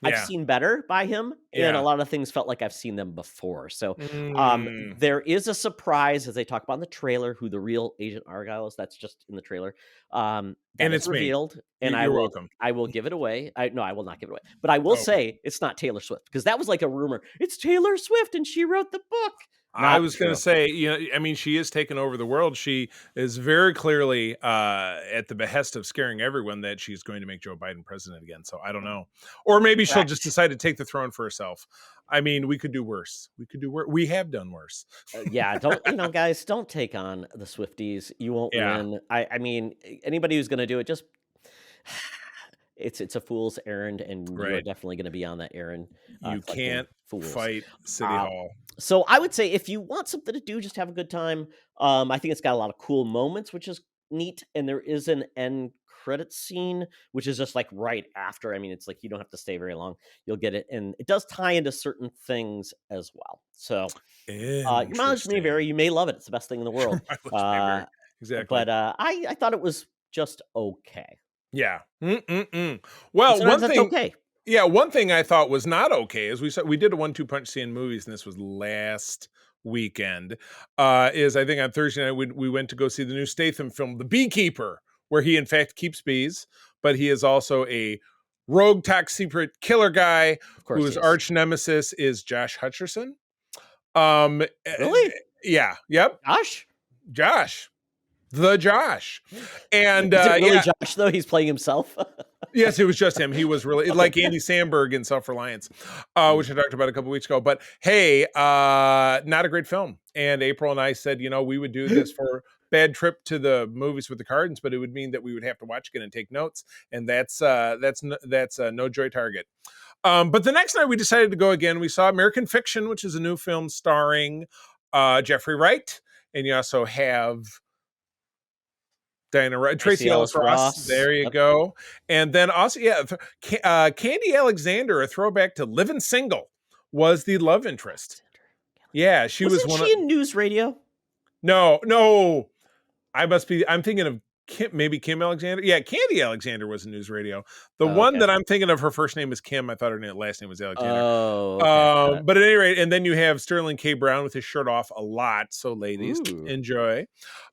I've Yeah. seen better by him, and a Yeah. lot of things felt like I've seen them before. So, Mm. there is a surprise as they talk about in the trailer who the real Agent Argyle is. That's just in the trailer. That And is it's me. revealed, and You're welcome. I will give it away. No, I will not give it away, but I will Okay. say it's not Taylor Swift because that was like a rumor. It's Taylor Swift, and she wrote the book. I was going True. to say, I mean, she is taking over the world. She is very clearly at the behest of scaring everyone that she's going to make Joe Biden president again. So I don't know. Or maybe she'll just decide to take the throne for herself. I mean, we could do worse. We have done worse. Yeah, guys, don't take on the Swifties. You won't win. I mean, anybody who's going to do it, just it's a fool's errand, and you're definitely going to be on that errand. You can't fight City Hall. So I would say if you want something to do, just have a good time. I think it's got a lot of cool moments, which is neat. And there is an end credit scene, which is just like right after. I mean, it's like you don't have to stay very long. You'll get it. And it does tie into certain things as well. So your mileage may vary. You may love it. It's the best thing in the world. Exactly. But I thought it was just okay. Yeah. Well, one thing. Okay. Yeah, one thing I thought was not okay is we did a 1-2 punch scene in movies, and this was last weekend. Is I think on Thursday night we went to go see the new Statham film, The Beekeeper, where he in fact keeps bees, but he is also a rogue top secret killer guy whose arch nemesis is Josh Hutcherson. Really? Yeah. Yep. Josh. The Josh. And is it really Josh though? He's playing himself. Yes, it was just him. He was really like Andy Samberg in Self-Reliance, which I talked about a couple weeks ago. But hey, not a great film. And April and I said, we would do this for bad trip to the movies with the Cardins, but it would mean that we would have to watch again and take notes, and that's no joy target. But the next night we decided to go again. We saw American Fiction, which is a new film starring Jeffrey Wright, and you also have Diana Wright, Tracy Ellis Ross. There you go. And then also, Candy Alexander, a throwback to Living Single, was the love interest. Yeah, she was one. Wasn't she in News Radio? No. I'm thinking of maybe Kim Alexander. Yeah, Candy Alexander was in News Radio. The one that I'm thinking of, her first name is Kim. I thought her last name was Alexander. Oh, but at any rate, and then you have Sterling K. Brown with his shirt off a lot. So ladies, enjoy.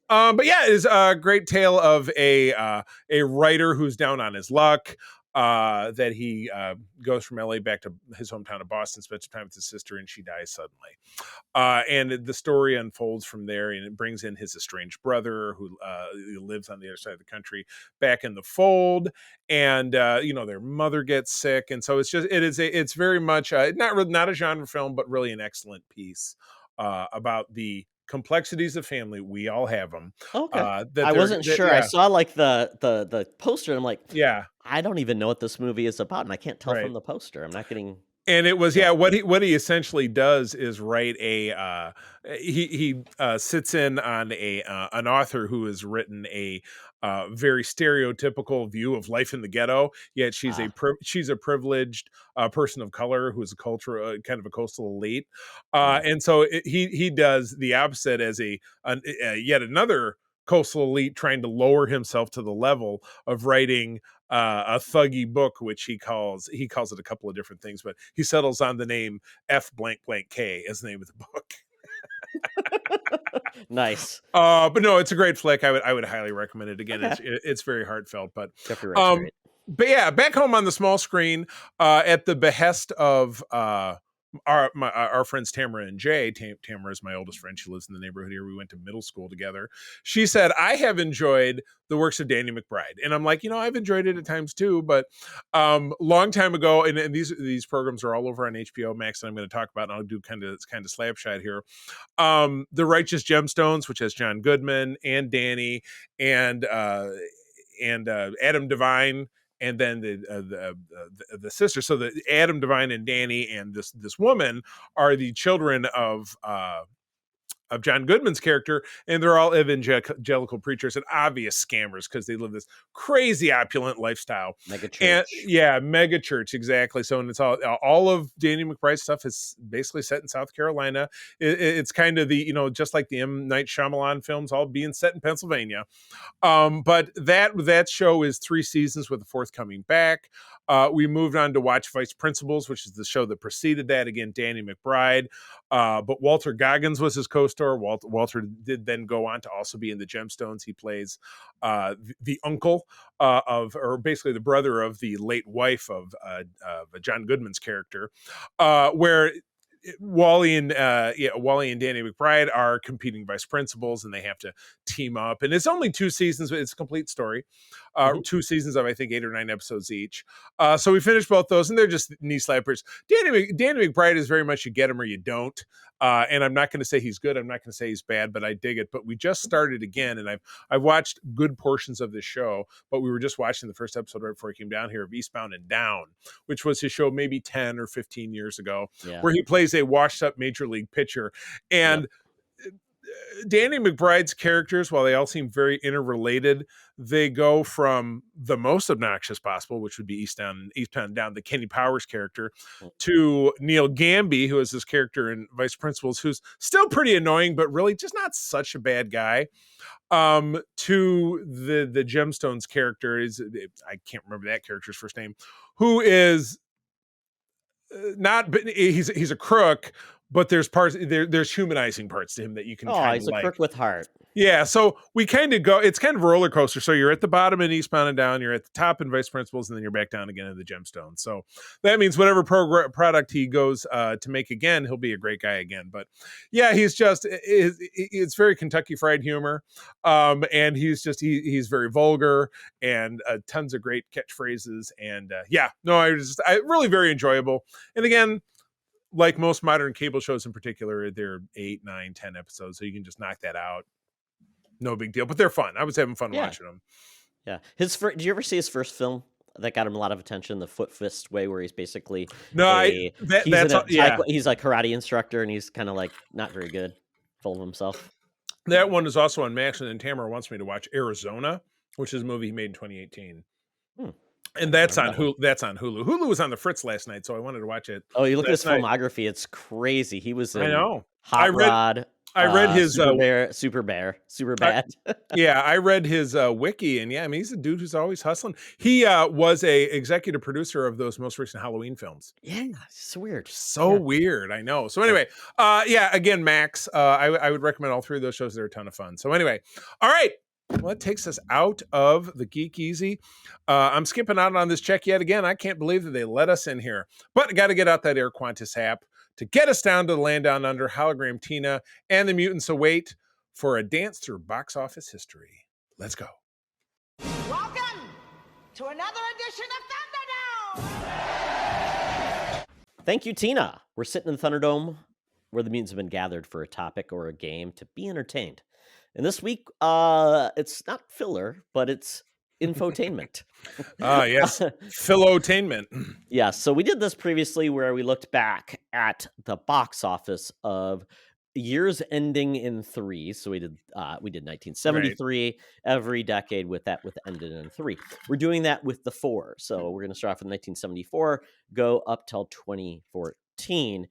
But yeah, it's a great tale of a writer who's down on his luck. That he goes from LA back to his hometown of Boston, spends time with his sister, and she dies suddenly. And the story unfolds from there, and it brings in his estranged brother who lives on the other side of the country back in the fold. And their mother gets sick, and so it's very much not a genre film, but really an excellent piece about the complexities of family. We all have them. Okay. I wasn't sure. I saw like the poster, and I'm like, I don't even know what this movie is about, and I can't tell from the poster. I'm not getting. And it was what he essentially does is write he sits in on an author who has written a very stereotypical view of life in the ghetto. Yet she's a privileged person of color who is kind of a coastal elite, and so he does the opposite as yet another coastal elite trying to lower himself to the level of writing a thuggy book, which he calls it a couple of different things, but he settles on the name F blank blank K as the name of the book. Nice. But no, it's a great flick. I would highly recommend it again. Okay. It's very heartfelt, but great. But yeah, back home on the small screen, at the behest of our friends Tamara and Jay. Tamara is my oldest friend. She lives in the neighborhood here. We went to middle school together. She said, I have enjoyed the works of Danny McBride. And I'm like, I've enjoyed it at times too, but long time ago, and these programs are all over on HBO Max that I'm going to talk about, and I'll do kind of slapshot here. The Righteous Gemstones, which has John Goodman and Danny and Adam Devine, and then the sister. So the Adam Devine and Danny and this woman are the children of John Goodman's character, and they're all evangelical preachers and obvious scammers because they live this crazy opulent lifestyle. Mega church. Mega church, exactly. So, and it's all of Danny McBride's stuff is basically set in South Carolina. It's kind of the, just like the M. Night Shyamalan films, all being set in Pennsylvania. But that show is 3 seasons with a 4th coming back. We moved on to watch Vice Principals, which is the show that preceded that. Again, Danny McBride. But Walter Goggins was his co-star. Walter did then go on to also be in the Gemstones. He plays the uncle or basically the brother of the late wife of John Goodman's character, where Wally and Danny McBride are competing vice principals, and they have to team up. And it's only 2 seasons, but it's a complete story. 2 seasons of, I think, 8 or 9 episodes each. So we finished both those, and they're just knee slappers. Danny McBride is very much you get him or you don't. And I'm not going to say he's good. I'm not going to say he's bad, but I dig it. But we just started again, and I've watched good portions of this show, but we were just watching the first episode right before he came down here of Eastbound and Down, which was his show maybe 10 or 15 years ago, where he plays a washed up major league pitcher. And Danny McBride's characters, while they all seem very interrelated, they go from the most obnoxious possible, which would be Eastbound and Down, the Kenny Powers character, to Neil Gamby, who is this character in Vice Principals, who's still pretty annoying, but really just not such a bad guy. To the Gemstones character I can't remember that character's first name, who is he's a crook, but there's humanizing parts to him that you can he's a crook with heart. Yeah, so we kind of go, it's kind of a roller coaster. So you're at the bottom in Eastbound and Down, you're at the top in Vice Principals, and then you're back down again in the Gemstones. So that means whatever product he goes to make again, he'll be a great guy again. But yeah, it's very Kentucky Fried humor. And he's very vulgar and tons of great catchphrases. And I really very enjoyable. And again, like most modern cable shows in particular, they're 8, 9, 10 episodes. So you can just knock that out. No big deal, but they're fun. I was having fun watching them. Yeah. Did you ever see his first film that got him a lot of attention? The Foot Fist Way, where he's basically he's a karate instructor, and he's kind of like not very good, full of himself. That one is also on Max, and then Tamara wants me to watch Arizona, which is a movie he made in 2018. And that's on Hulu. That's on Hulu. Hulu was on the Fritz last night, so I wanted to watch it. Oh, you look at his filmography; it's crazy. He was in Hot Rod. I read his Super Bad. I read his wiki, and he's a dude who's always hustling. He was a executive producer of those most recent Halloween films. Yeah, it's weird. Weird, I know. So anyway, again, Max, I would recommend all 3 of those shows. They're a ton of fun. So anyway, all right. Well, that takes us out of the Geek Easy. I'm skipping out on this check yet again. I can't believe that they let us in here, but I got to get out that Air Qantas app to get us down to the land down under. Hologram Tina and the mutants await for a dance through box office history. Let's go. Welcome to another edition of Thunderdome. Thank you, Tina. We're sitting in the Thunderdome where the mutants have been gathered for a topic or a game to be entertained. And this week, it's not filler, but it's infotainment. Yes. Philotainment. Yeah. So we did this previously where we looked back at the box office of years ending in 3. So we did 1973 every decade with ended in 3. We're doing that with the 4. So we're going to start off with 1974, go up till 2014,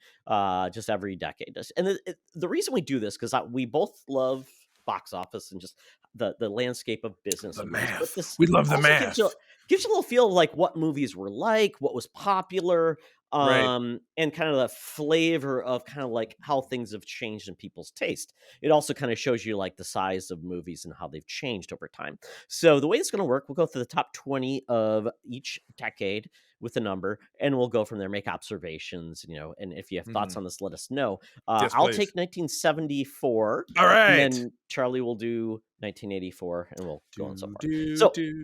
just every decade. And the reason we do this, because we both love box office and just the landscape of business. The math. We love the math. Gives you a little feel of like what movies were like, what was popular, and kind of the flavor of kind of like how things have changed in people's taste. It also kind of shows you like the size of movies and how they've changed over time. So the way it's going to work, we'll go through the top 20 of each decade with a number, and we'll go from there, make observations, and if you have thoughts on this, let us know. Yes, I'll please. take 1974. All right. And then Charlie will do 1984, and we'll go on so far.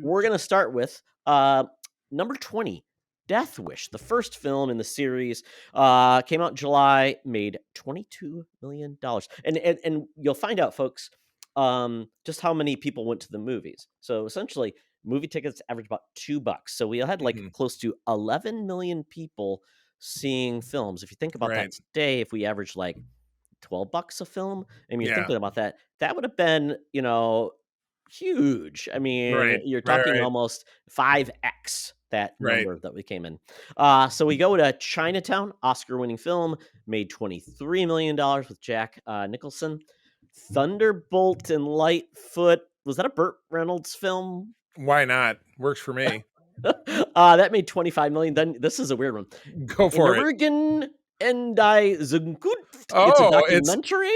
We're going to start with number 20, Death Wish, the first film in the series, came out in July, made $22 million. And you'll find out, folks, just how many people went to the movies. So essentially, movie tickets average about $2. So we had close to 11 million people seeing films. If you think about that today, if we average like $12 a film, I mean, you're thinking about that, that would have been, huge. I mean, you're talking almost 5x that number that we came in. So we go to Chinatown, Oscar-winning film, made $23 million with Jack Nicholson. Thunderbolt and Lightfoot, was that a Burt Reynolds film? Why not? Works for me. That made 25 million. Then this is a weird one. Go for it. Oregon and it's a Oh, documentary.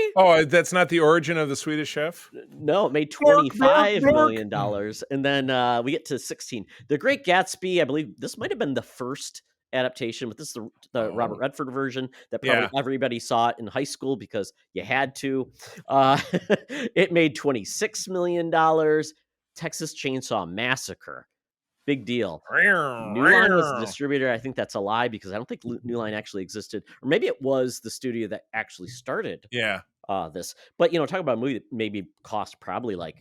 That's not the origin of the Swedish Chef. No, it made $25 million. And then we get to 16. The Great Gatsby. I believe this might have been the first adaptation, but this is the Robert Redford version that probably everybody saw it in high school because you had to. It made $26 million. Texas Chainsaw Massacre. Big deal. New Line was the distributor. I think that's a lie because I don't think New Line actually existed. Or maybe it was the studio that actually started this. But, talk about a movie that maybe cost probably like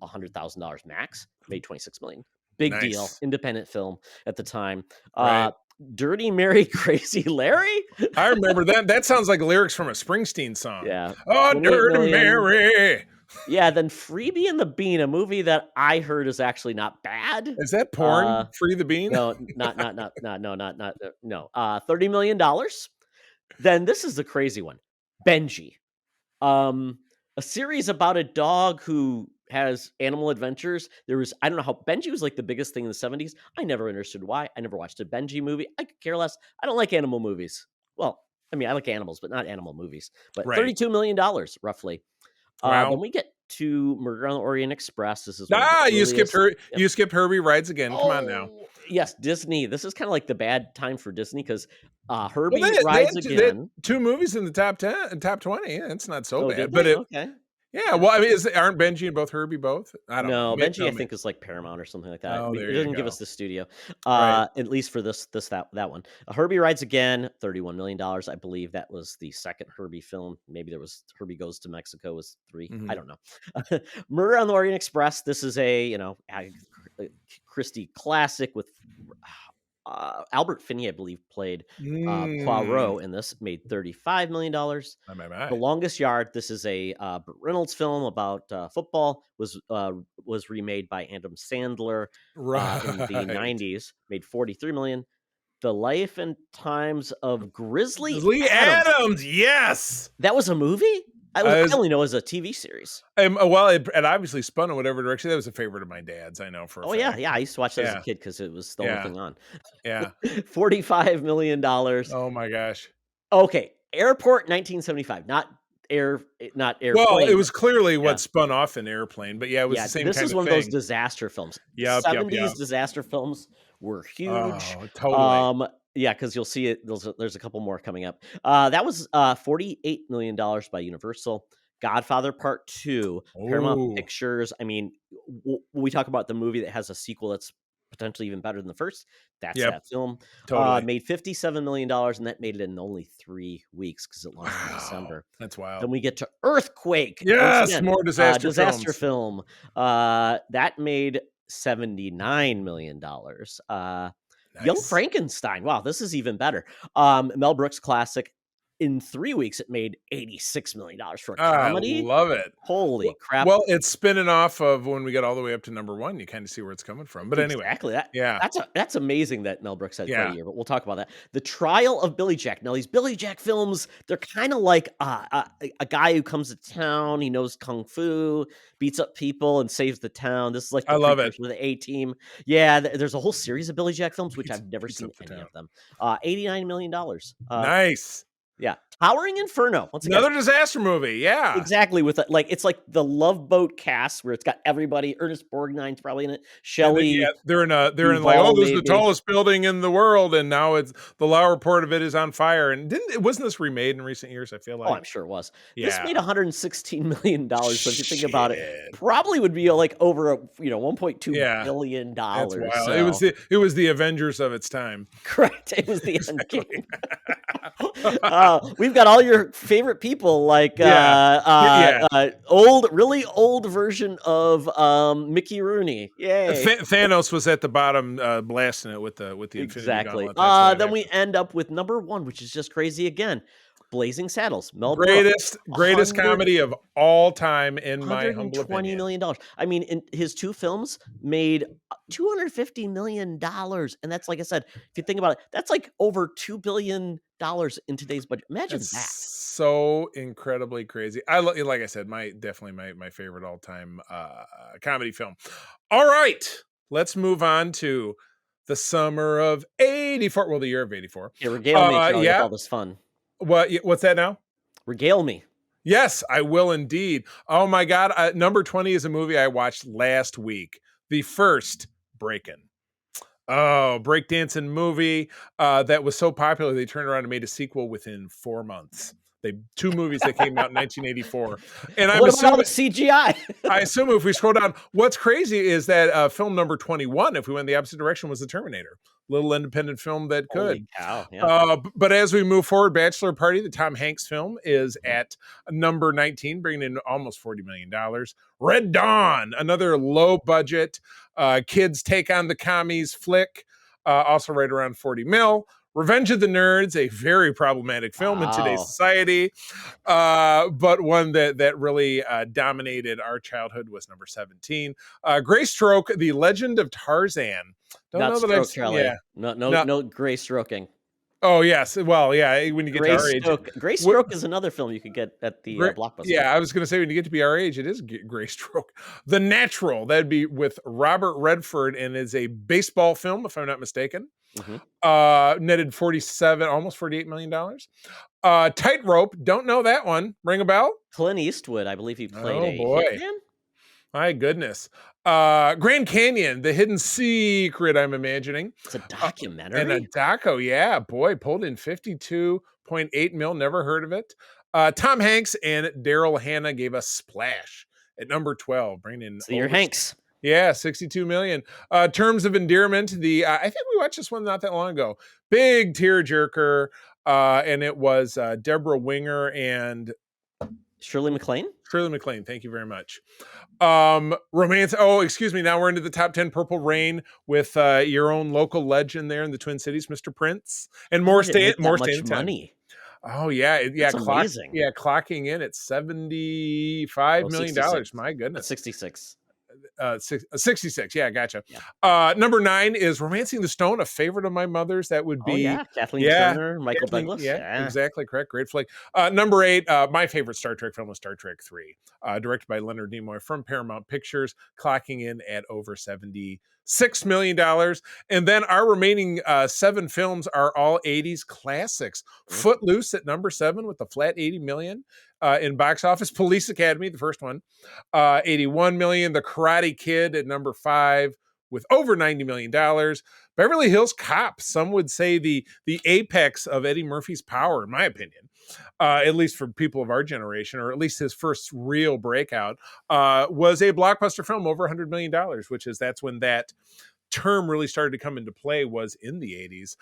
$100,000 max. Made $26 million. Big deal. Independent film at the time. Dirty Mary, Crazy Larry? I remember that. That sounds like lyrics from a Springsteen song. Yeah. Oh, Dirty Mary. Yeah, then Freebie and the Bean, a movie that I heard is actually not bad. Is that porn? Free the Bean? No, not $30 million. Then this is the crazy one. Benji. A series about a dog who has animal adventures. I don't know how Benji was like the biggest thing in the 70s. I never understood why. I never watched a Benji movie. I could care less. I don't like animal movies. Well, I mean, I like animals, but not animal movies. But $32 million, roughly. Wow. When we get to Murder on the Orient Express, this is you skipped her. Yep. You skipped Herbie Rides Again. Come on now. Yes, Disney. This is kind of like the bad time for Disney because Herbie Rides Again. 2 movies in the top 10 and top 20. Yeah, it's not so bad. But okay. Yeah, well, I mean, aren't Benji and both Herbie both? I don't know. Benji, I think, is like Paramount or something like that. It doesn't give us the studio, Right. at least for that one. Herbie Rides Again, $31 million. I believe that was the second Herbie film. Maybe there was Herbie Goes to Mexico was 3. I don't know. Murder on the Orient Express. This is a Christie classic with Albert Finney, I believe, played Poirot in this. Made $35 million. The Longest Yard. This is a Burt Reynolds film about football. Was remade by Adam Sandler in the 90s. Made $43 million. The Life and Times of Grizzly Adams. Yes, that was a movie. I only know as a TV series. Well, it obviously spun in whatever direction. That was a favorite of my dad's. I know for. Yeah. I used to watch that as a kid because it was the only thing on. Yeah. $45 million. Oh my gosh. Okay, Airport, 1975. Not Airplane. Well, it was clearly what spun off an Airplane, but it was the same. This kind is of one thing. of those disaster films. 70s disaster films were huge. Oh, totally. Because you'll see it. There's a couple more coming up. That was $48 million by Universal. Godfather Part 2, Paramount Pictures. I mean, we talk about the movie that has a sequel that's potentially even better than the first. That's that film. Totally. Made $57 million, and that made it in only 3 weeks because it launched in December. That's wild. Then we get to Earthquake. Yes, again, more disaster film. That made $79 million. Nice. Young Frankenstein. Wow, this is even better. Mel Brooks classic. In 3 weeks, it made $86 million for a comedy. I love it. Holy crap. Well, it's spinning off of when we get all the way up to number 1. You kind of see where it's coming from. But anyway. Exactly. That's amazing that Mel Brooks had quite a year, but we'll talk about that. The Trial of Billy Jack. Now, these Billy Jack films, they're kind of like a guy who comes to town. He knows Kung Fu, beats up people, and saves the town. This is like I love it. With the A-Team. Yeah, there's a whole series of Billy Jack films, which I've never seen any of them. $89 million. Nice. Yeah, Towering Inferno. Once again, another disaster movie. Yeah, exactly. With it's like the Love Boat cast where it's got everybody. Ernest Borgnine's probably in it. Shelley. They're in like, this is the tallest building in the world, and now it's the lower part of it is on fire. And wasn't this remade in recent years? I feel like. Oh, I'm sure it was. Yeah. This made $116 million. So if you think about it, probably would be like over $1.2 billion. That's wild. So. It was the Avengers of its time. Correct. It was the end game. We've got all your favorite people, like really old version of Mickey Rooney. Yay! Thanos was at the bottom, blasting it with the exactly. Then we end up with number 1, which is just crazy again. Blazing Saddles. Mel Brooks, greatest comedy of all time in my humble opinion. $120 million. I mean, his 2 films made $250 million, and that's, like I said, if you think about it, that's like over $2 billion in today's budget. Imagine that. So incredibly crazy. Like I said, definitely my favorite all time comedy film. All right, let's move on to the summer of 84. Well, the year of 84. Yeah, regale me, Charlie, with Yeah. all this fun. What's that now? Regale me. Yes, I will indeed. Oh my God. Number 20 is a movie I watched last week. The first Breakin'. Oh, breakdancing movie that was so popular they turned around and made a sequel within 4 months. Two movies that came out in 1984. And I'm What about all assuming the CGI? I assume if we scroll down, what's crazy is that film number 21, if we went the opposite direction, was The Terminator. Little independent film that could. Holy cow, yeah. But as we move forward, Bachelor Party, the Tom Hanks film, is at number 19, bringing in almost $40 million. Red Dawn, another low budget kids take on the commies flick, also right around 40 mil. Revenge of the Nerds, a very problematic film in today's society, but one that really dominated our childhood, was number 17. Gray Stroke, The Legend of Tarzan. Don't Not know stroke, that I've Charlie. Yeah. No gray stroking. Oh, yes. Well, yeah, when you get to our age. Gray Stroke is another film you could get at the Blockbuster. Yeah, I was going to say, when you get to be our age, it is Gray Stroke. The Natural, that'd be with Robert Redford, and is a baseball film, if I'm not mistaken. Mm-hmm. Netted almost $48 million. Tightrope, don't know that one. Ring a bell? Clint Eastwood, I believe he played hitman. My goodness. Grand Canyon, The Hidden Secret, I'm imagining. It's a documentary. And a doco, yeah. Boy, pulled in 52.8 mil. Never heard of it. Tom Hanks and Daryl Hannah gave us Splash at number 12, bringing in... So your Hanks. Yeah, 62 million. Terms of Endearment, I think we watched this one not that long ago. Big tearjerker, and it was Deborah Winger and... Shirley MacLaine? Shirley MacLaine, thank you very much. Romance. Oh, excuse me. Now we're into the top 10. Purple Rain with your own local legend there in the Twin Cities, Mr. Prince, and more money. Oh yeah, amazing. Yeah, clocking in at $75 million. My goodness, 66. 66. Yeah, gotcha. Yeah. Number 9 is Romancing the Stone, a favorite of my mother's. That would be Kathleen Turner, Michael Douglas. Yeah, exactly correct. Great flick. Number 8, my favorite Star Trek film was Star Trek 3, directed by Leonard Nimoy from Paramount Pictures, clocking in at over $76 million. And then our remaining 7 films are all 80s classics. Footloose at number 7 with a flat 80 million. In box office. Police Academy, the first one, 81 million. The Karate Kid at number 5 with over $90 million. Beverly Hills Cop, some would say the apex of Eddie Murphy's power, in my opinion, at least for people of our generation, or at least his first real breakout, was a blockbuster film over $100 million, that's when that term really started to come into play, was in the 80s.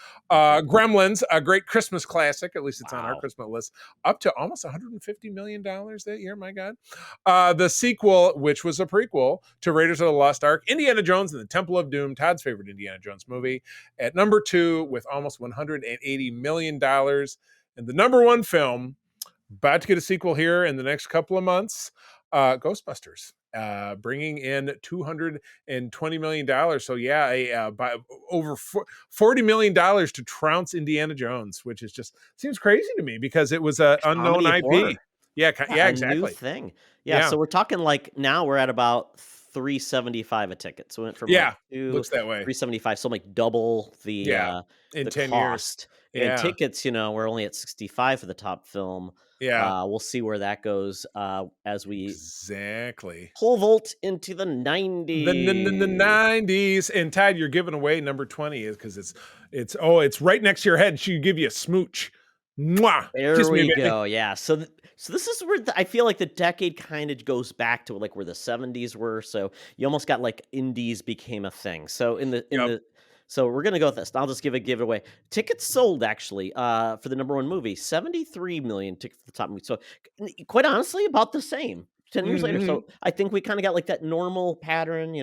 Gremlins, a great Christmas classic, at least it's on our Christmas list, up to almost $150 million that year. My God. The sequel, which was a prequel to Raiders of the Lost Ark, Indiana Jones and the Temple of Doom, Todd's favorite Indiana Jones movie, at number 2 with almost $180 million. And the number 1 film, about to get a sequel here in the next couple of months, Ghostbusters. Bringing in $220 million. So by over $40 million to trounce Indiana Jones, which is just seems crazy to me because it was an unknown IP. Horror. Yeah, exactly. New thing. Yeah, so we're talking like now we're at about $375 a ticket. So it went from looks that way. $375, so like double the in the 10 cost. years. And tickets, we're only at $65 for the top film. Yeah. We'll see where that goes as we pole vault into the 90s. The 90s. And Todd, you're giving away number 20 because it's right next to your head. She give you a smooch. Mwah. There we go. Yeah. So this is where I feel like the decade kind of goes back to like where the 70s were. So you almost got like indies became a thing. So So we're going to go with this. I'll just give it away. Tickets sold, actually, for the number 1 movie, 73 million tickets for the top movie. So quite honestly, about the same 10 years later. So I think we kind of got like that normal pattern,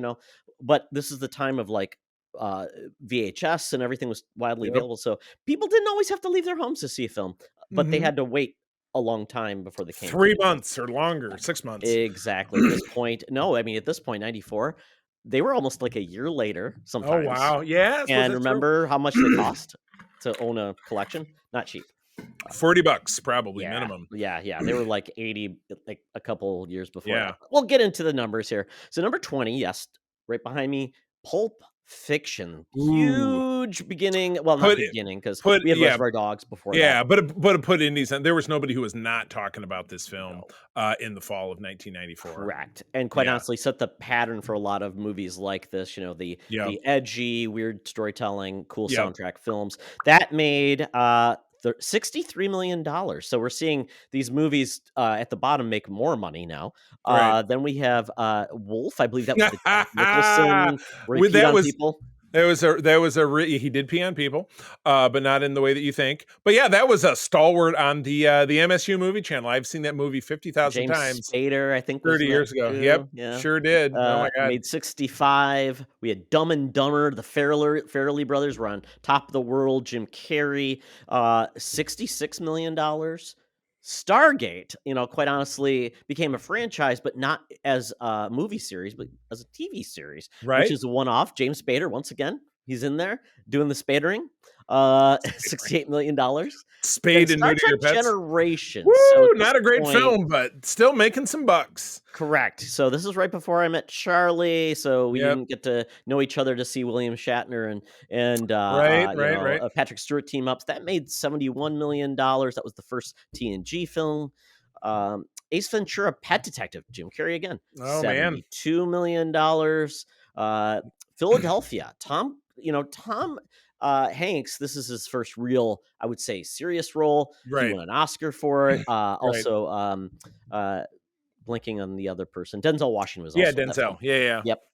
but this is the time of like VHS and everything was widely available. So people didn't always have to leave their homes to see a film, but they had to wait a long time before they came. 3 months or longer, 6 months. Exactly. At this point, at this point, 94. They were almost like a year later sometimes. Oh, wow. Yeah. And remember how much they cost to own a collection? Not cheap. $40 probably minimum. Yeah. They were like 80 like a couple years before. Yeah. We'll get into the numbers here. So number 20, yes, right behind me, Pulp Fiction. Ooh. Huge beginning. Well, not beginning, because we had Reservoir Dogs before that. Yeah, but it put indies on. There was nobody who was not talking about this film No. In the fall of 1994. Correct. And quite honestly, set the pattern for a lot of movies like this, the edgy, weird storytelling, cool soundtrack films. That made $63 million. So we're seeing these movies at the bottom make more money now. Then we have Wolf. I believe that was the Jack Nicholson where he peed on people. He did pee on people, but not in the way that you think. But yeah, that was a stalwart on the MSU movie channel. I've seen that movie 50,000 times. James Spader, I think, 30 years ago. Too. Yep, yeah. Sure did. Oh my God, made 65. We had Dumb and Dumber. The Farrelly brothers were on top of the world. Jim Carrey, $66 million. Stargate, quite honestly, became a franchise, but not as a movie series, but as a TV series, which is a one-off. James Spader, once again, he's in there doing the spadering. $68 million. Spade and Star neuter your Trek pets. Generations. Woo, So not a great film, but still making some bucks. Correct. So this is right before I met Charlie. So we didn't get to know each other to see William Shatner and Patrick Stewart team ups. That made $71 million. That was the first TNG film. Ace Ventura: Pet Detective. Jim Carrey again. Oh man, $72 million. Philadelphia. Tom Hanks, this is his first real, I would say, serious role. He won an Oscar for it. Also, blinking on the other person. Denzel Washington was also Denzel.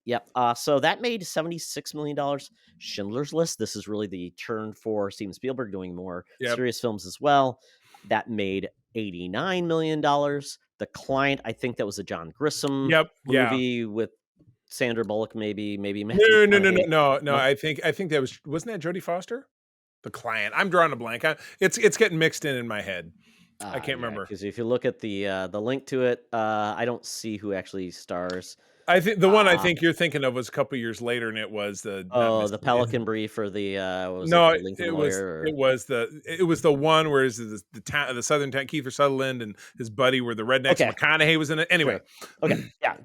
Yep. So that made $76 million. Schindler's List. This is really the turn for Steven Spielberg doing more serious films as well. That made $89 million. The Client, I think that was a John Grissom movie with Sandra Bullock, maybe. No. I think that wasn't that Jodie Foster? The Client. I'm drawing a blank. It's getting mixed in my head. I can't remember. Because if you look at the link to it, I don't see who actually stars. I think the one I think you're thinking of was a couple years later, and it was the Pelican Brief or the it was the one where the Southern town, Kiefer Sutherland and his buddy were the rednecks. McConaughey was in it. Anyway,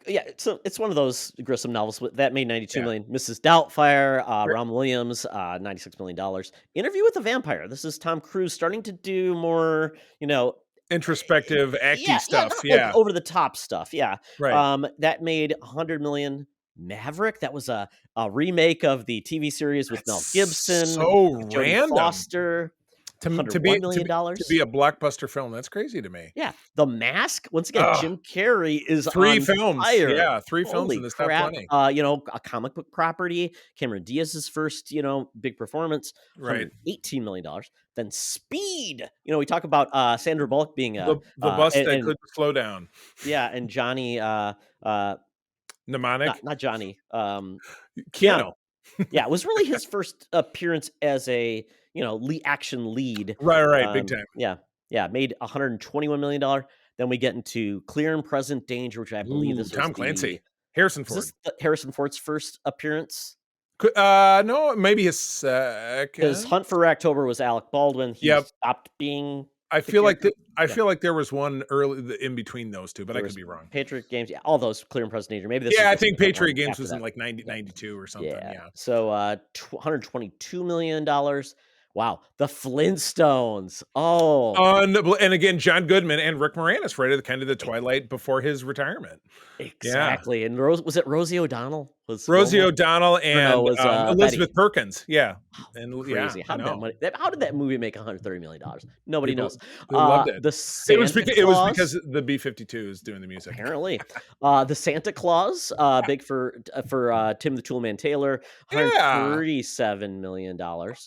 yeah. So it's one of those Grissom novels that made $92 million. Mrs. Doubtfire, Ron Williams, $96 million. Interview with the Vampire. This is Tom Cruise starting to do more, introspective, acty stuff. Like over the top stuff. Yeah. Right. That made $100 million. Maverick. That was a remake of the TV series with Mel Gibson. So Jodie random. Foster. To be a blockbuster film, that's crazy to me. Yeah, The Mask. Once again, Jim Carrey is three on films. fire. Yeah, three films Holy in the crap. top 20. A comic book property. Cameron Diaz's first, big performance. $18 million. Then Speed. We talk about Sandra Bullock being the bus that couldn't slow down. Yeah, and Johnny. Mnemonic. Not Johnny. Keanu. Yeah, it was really his first appearance as a action lead. Right, big time. Yeah, made $121 million. Then we get into Clear and Present Danger, which I believe this was Tom Clancy. Harrison Ford. Is this Harrison Ford's first appearance? No, maybe his second. Because Hunt for October was Alec Baldwin. He stopped being. I feel like there was one early in between those two, but I could be wrong. Patriot Games, all those Clear and Present Danger. Maybe this. I think Patriot Games was in like 92 or something. Yeah. So $122 million. Wow, the Flintstones. Oh, and again, John Goodman and Rick Moranis, right at kind of the twilight before his retirement. Exactly. And was it Rosie O'Donnell? Rosie O'Donnell and Elizabeth Betty. Perkins. Yeah, and crazy. How did that movie make $130 million? Nobody knows. Loved it. It was because the B-52 is doing the music. Apparently, the Santa Claus, big for Tim the Toolman Taylor, $137 million.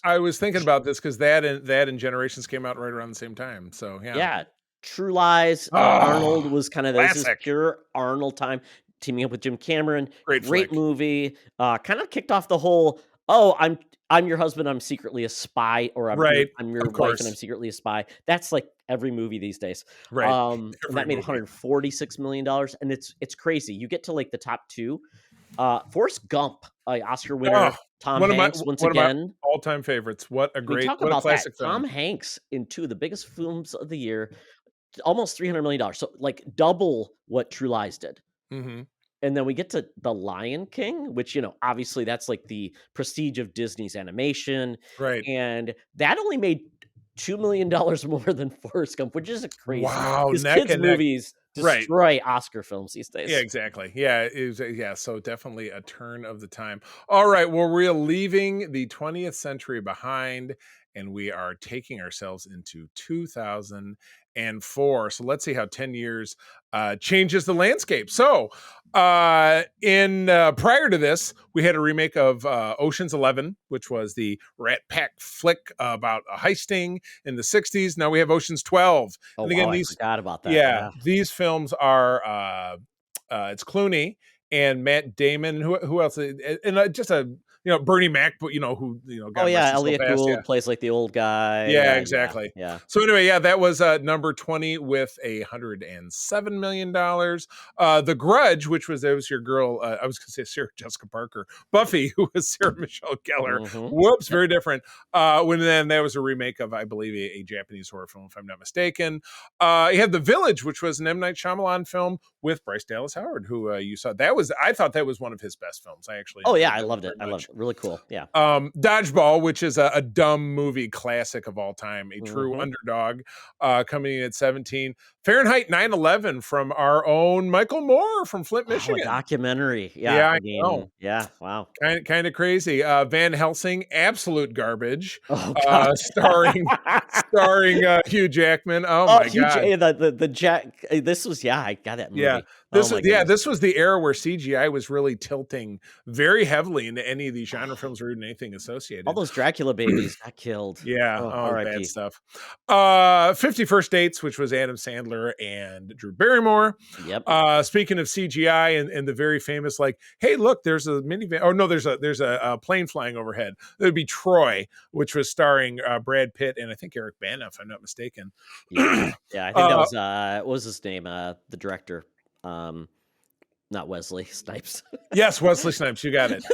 I was thinking about this because that and Generations came out right around the same time. So yeah. True Lies. Arnold was kind of this is pure Arnold time. Teaming up with Jim Cameron, great movie. Kind of kicked off the whole. I'm your husband. I'm secretly a spy, or I'm your wife, and I'm secretly a spy. That's like every movie these days. Right. That made $146 million, and it's crazy. You get to like the top two. Forrest Gump, Oscar winner. Tom Hanks once again. All-time favorites. What a classic film. Tom Hanks in two of the biggest films of the year, almost $300 million. So like double what True Lies did. Mm-hmm. And then we get to The Lion King, which, obviously that's like the prestige of Disney's animation. Right. And that only made $2 million more than Forrest Gump, which is crazy. Wow, Because neck kids' and neck. movies Right. destroy Oscar films these days. Yeah, exactly. Yeah, it was, yeah. So definitely a turn of the time. All right. Well, we're leaving the 20th century behind, and we are taking ourselves into 2004. So let's see how 10 years changes the landscape. So in prior to this, we had a remake of Ocean's 11, which was the Rat Pack flick about a heisting in the 60s. Now we have Ocean's 12. Oh, And again, wow, I these forgot about that. yeah, these films are it's Clooney and Matt Damon. Who else? And just a Bernie Mac, but who Oh, God yeah, rest his soul Elliot passed, Gould plays like the old guy. yeah, exactly. Yeah. So anyway, yeah, that was number 20 with $107 million. The Grudge, which was your girl, I was gonna say Sarah Jessica Parker, Buffy, who was Sarah Michelle Gellar. Mhm. Whoops, very different. Then that was a remake of, I believe, a Japanese horror film, if I'm not mistaken. You had The Village, which was an M. Night Shyamalan film with Bryce Dallas Howard, who you saw. I thought that was one of his best films. I actually. Oh, yeah, enjoyed I that loved it. very much. Really cool. Yeah. Dodgeball, which is a dumb movie classic of all time, a true underdog, coming in at 17. Fahrenheit 9/11 from our own Michael Moore from Flint, Oh, a Michigan. documentary. Yeah, I know. Yeah, wow. Kind of crazy. Van Helsing, absolute garbage. Oh, God. Starring Hugh Jackman. Oh my God. The Jack. This was I got that movie. Yeah. Oh, my goodness. This was the era where CGI was really tilting very heavily into any of these genre films or even anything associated. All those Dracula babies got killed. Yeah, R.I.P. bad stuff. 50 First Dates, which was Adam Sandler and Drew Barrymore. Yep. Speaking of CGI and the very famous, like, hey, look, there's a minivan. Oh no, there's a plane flying overhead. It would be Troy, which was starring Brad Pitt and I think Eric Bana, if I'm not mistaken. Yeah, I think that was what was his name? The director. Not Wesley Snipes. Yes, Wesley Snipes. You got it.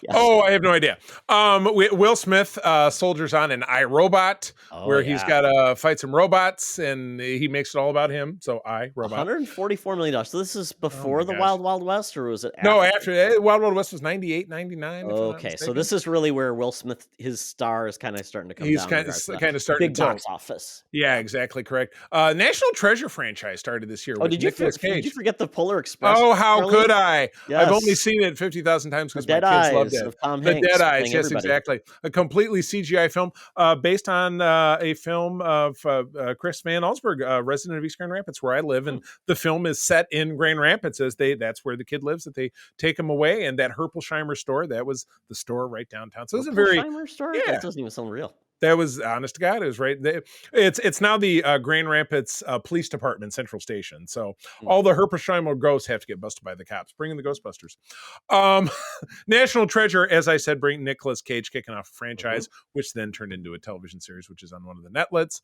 Yes. Oh, I have no idea. Will Smith soldiers on an iRobot, where he's got to fight some robots, and he makes it all about him. So iRobot. $144 million. So this is before the Wild Wild West, or was it after? No, after Wild Wild West was 98, 99. Okay, so this is really where Will Smith, his star is kind of starting to come He's down. kind of starting big to box office. Yeah, exactly correct. National Treasure franchise started this year. Oh, with did you forget the Polar Express? Oh, how could I? Yes. I've only seen it 50,000 times because my Dead kids Eyes loved it. of Tom The Hanks Dead Eyes, playing yes, everybody. exactly. A completely CGI film based on a film of Chris Van Allsburg, resident of East Grand Rapids, where I live, and the film is set in Grand Rapids, that's where the kid lives. That they take him away, and that Herpelsheimer store, that was the store right downtown. So it's a very Herpelsheimer store. Yeah. That doesn't even sound real. That was, honest to God, it was right. It's now the Grand Rapids Police Department Central Station. So all the Herpelsheimer ghosts have to get busted by the cops. Bring in the Ghostbusters. National Treasure, as I said, bring Nicolas Cage kicking off a franchise, which then turned into a television series, which is on one of the netlets.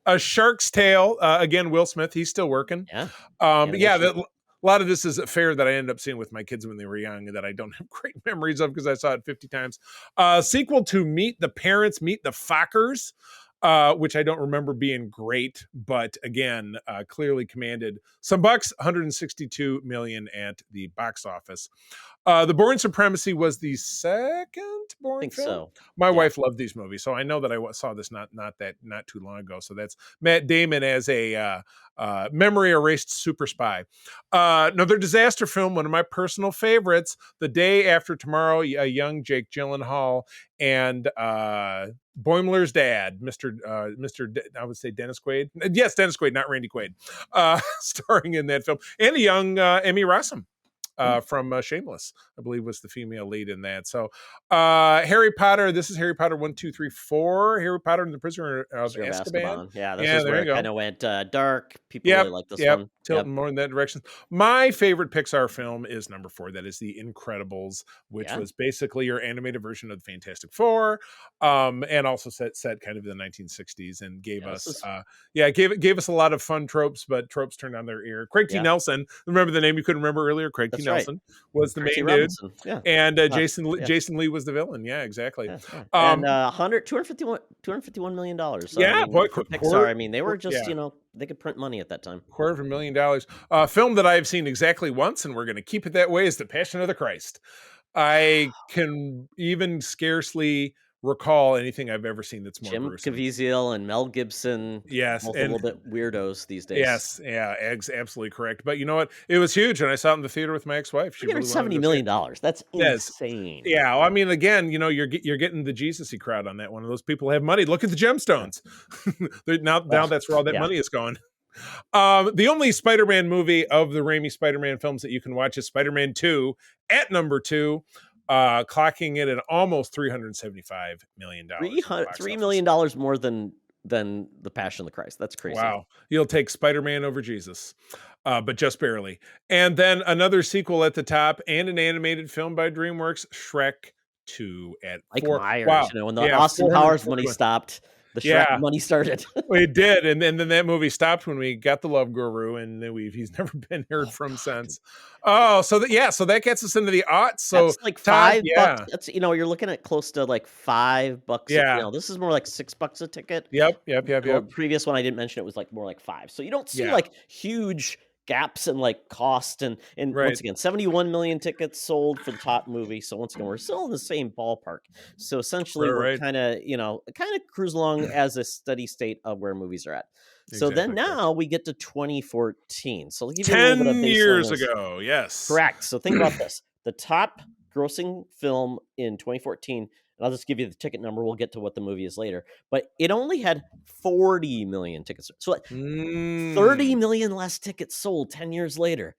A Shark's Tale. Again, Will Smith, he's still working. Yeah. A lot of this is a fare that I ended up seeing with my kids when they were young that I don't have great memories of because I saw it 50 times. Sequel to Meet the Parents, Meet the Fockers, which I don't remember being great, but again, clearly commanded some bucks, 162 million at the box office. The Bourne Supremacy was the second Bourne film. So. My wife loved these movies, so I know that I saw this not too long ago. So that's Matt Damon as a memory erased super spy. Another disaster film, one of my personal favorites, The Day After Tomorrow, a young Jake Gyllenhaal and Boimler's dad, Mr. I would say Dennis Quaid. Yes, Dennis Quaid, not Randy Quaid, starring in that film, and a young Emmy Rossum. From Shameless, I believe, was the female lead in that. So Harry Potter, this is Harry Potter 1, 2, 3, 4. Harry Potter and the Prisoner of Azkaban. Yeah, this is where it kind of went dark. People really like this one. Tilting more in that direction. My favorite Pixar film is number 4. That is The Incredibles, which was basically your animated version of the Fantastic Four, and also set kind of in the 1960s and gave us a lot of fun tropes, but tropes turned on their ear. Craig T. Nelson, remember the name you couldn't remember earlier? Craig T. Nelson. Nelson was the Christy main dude, Robinson. Yeah. and Yeah. Jason Lee was the villain. Yeah, exactly. Yeah, yeah. And $251 million. So, Yeah, I mean, boy, for Pixar, quarter- I mean, they were just, yeah. they could print money at that time. $250,000. A film that I've seen exactly once, and we're going to keep it that way, is The Passion of the Christ. I can even scarcely recall anything I've ever seen that's more Jim gruesome. Caviezel and Mel Gibson, Yes, both a and little bit weirdos these days. yes, yeah, absolutely correct. But you know what? It was huge, and I saw it in the theater with my ex-wife. She really $70 million. That's insane. Yeah, well, I mean, again, you're getting the Jesus-y crowd on that one. Those people have money. Look at the gemstones. now that's where all that money is going. The only Spider-Man movie of the Raimi Spider-Man films that you can watch is Spider-Man 2 at number 2. Clocking it at almost $375 million. $3 million more than The Passion of the Christ. That's crazy. Wow. You'll take Spider-Man over Jesus, but just barely. And then another sequel at the top and an animated film by DreamWorks, Shrek 2 at Mike 4. Myers, Wow. when the Austin Powers money stopped, the Shrek Yeah. money started. It did, and then that movie stopped when we got the Love Guru, and then he's never been heard from since. Oh, so that gets us into the aughts. So that's like Todd, $5. That's you're looking at close to like $5. Yeah. This is more like $6 a ticket. Yep. The previous one I didn't mention, it was like more like $5. So you don't see like huge gaps in like cost and once again 71 million tickets sold for the top movie. So once again, we're still in the same ballpark. So essentially we're kind of cruise along as a steady state of where movies are at. So then now we get to 2014. So I'll give you a little bit of 10 years ago. Yes. Correct. So think about this. The top grossing film in 2014, and I'll just give you the ticket number. We'll get to what the movie is later. But it only had 40 million tickets. So 30 million less tickets sold 10 years later.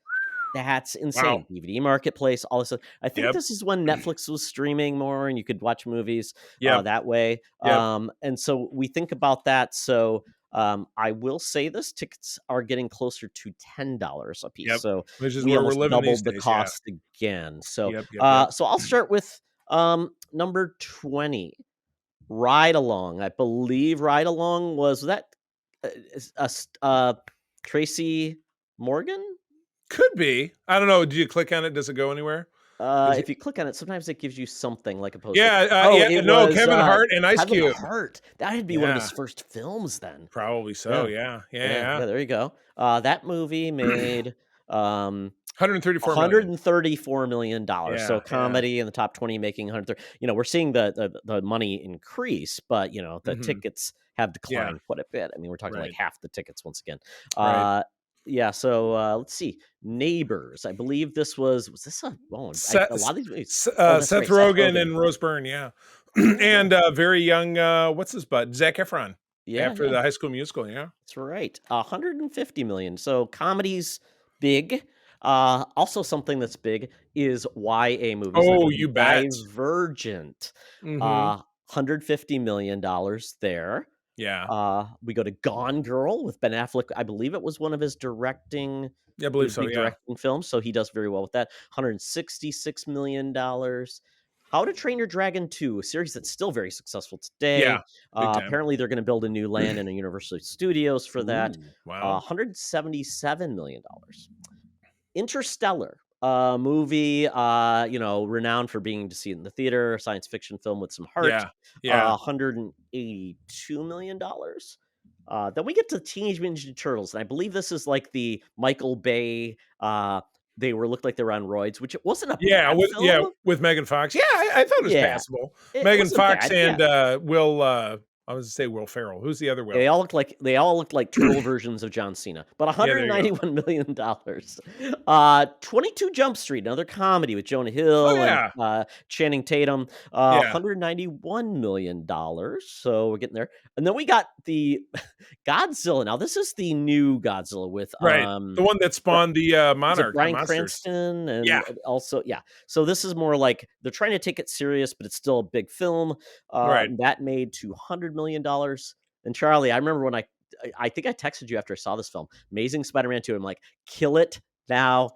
That's insane. Wow. DVD marketplace, all this stuff. I think this is when Netflix was streaming more and you could watch movies that way. And so we think about that. So I will say this: tickets are getting closer to $10 a piece. So which is we where we're almost living doubled these the days, cost again. So so I'll start with number 20, Ride Along. I believe Ride Along was that Tracy Morgan. Could be. I don't know. Do you click on it? Does it go anywhere? If you click on it, sometimes it gives you something like a poster. Kevin Hart and Ice Cube. Hart. That'd be one of his first films then. Probably so. Yeah. There you go. That movie made $134 million. So comedy in the top 20 making 130. We're seeing the money increase, but the tickets have declined quite a bit. I mean, we're talking like half the tickets once again. So let's see. Neighbors. I believe this was this a lot of these movies. Seth Rogen and Rose Byrne, and very young what's his butt? Zac Efron. After the High School Musical, That's right. 150 million. So comedy's big. Also something that's big is YA movies. Oh, you bet. Divergent. $150 million there. Yeah. We go to Gone Girl with Ben Affleck. I believe it was one of his directing. I believe so. Directing films, so he does very well with that. $166 million. How to Train Your Dragon 2, a series that's still very successful today. Yeah. Apparently, they're going to build a new land in a Universal Studios for that. Wow. $177 million. Interstellar. Movie, renowned for being to see it in the theater, science fiction film with some heart. $182 million. Then we get to Teenage Mutant Ninja Turtles, and I believe this is like the Michael Bay. They looked like they were on roids, which it wasn't a bad film. with Megan Fox. I thought it was passable. Megan Fox and Will. I was to say Will Ferrell. Who's the other Will? They all look like turtle versions of John Cena. But $191 million. 22 Jump Street, another comedy with Jonah Hill and Channing Tatum. $191 million. So we're getting there. And then we got the Godzilla. Now this is the new Godzilla with the one that spawned the Monarch. Bryan Cranston and also So this is more like they're trying to take it serious, but it's still a big film. That made $200 million. And Charlie, I remember when I think I texted you after I saw this film, Amazing Spider-Man 2. I'm like, kill it now.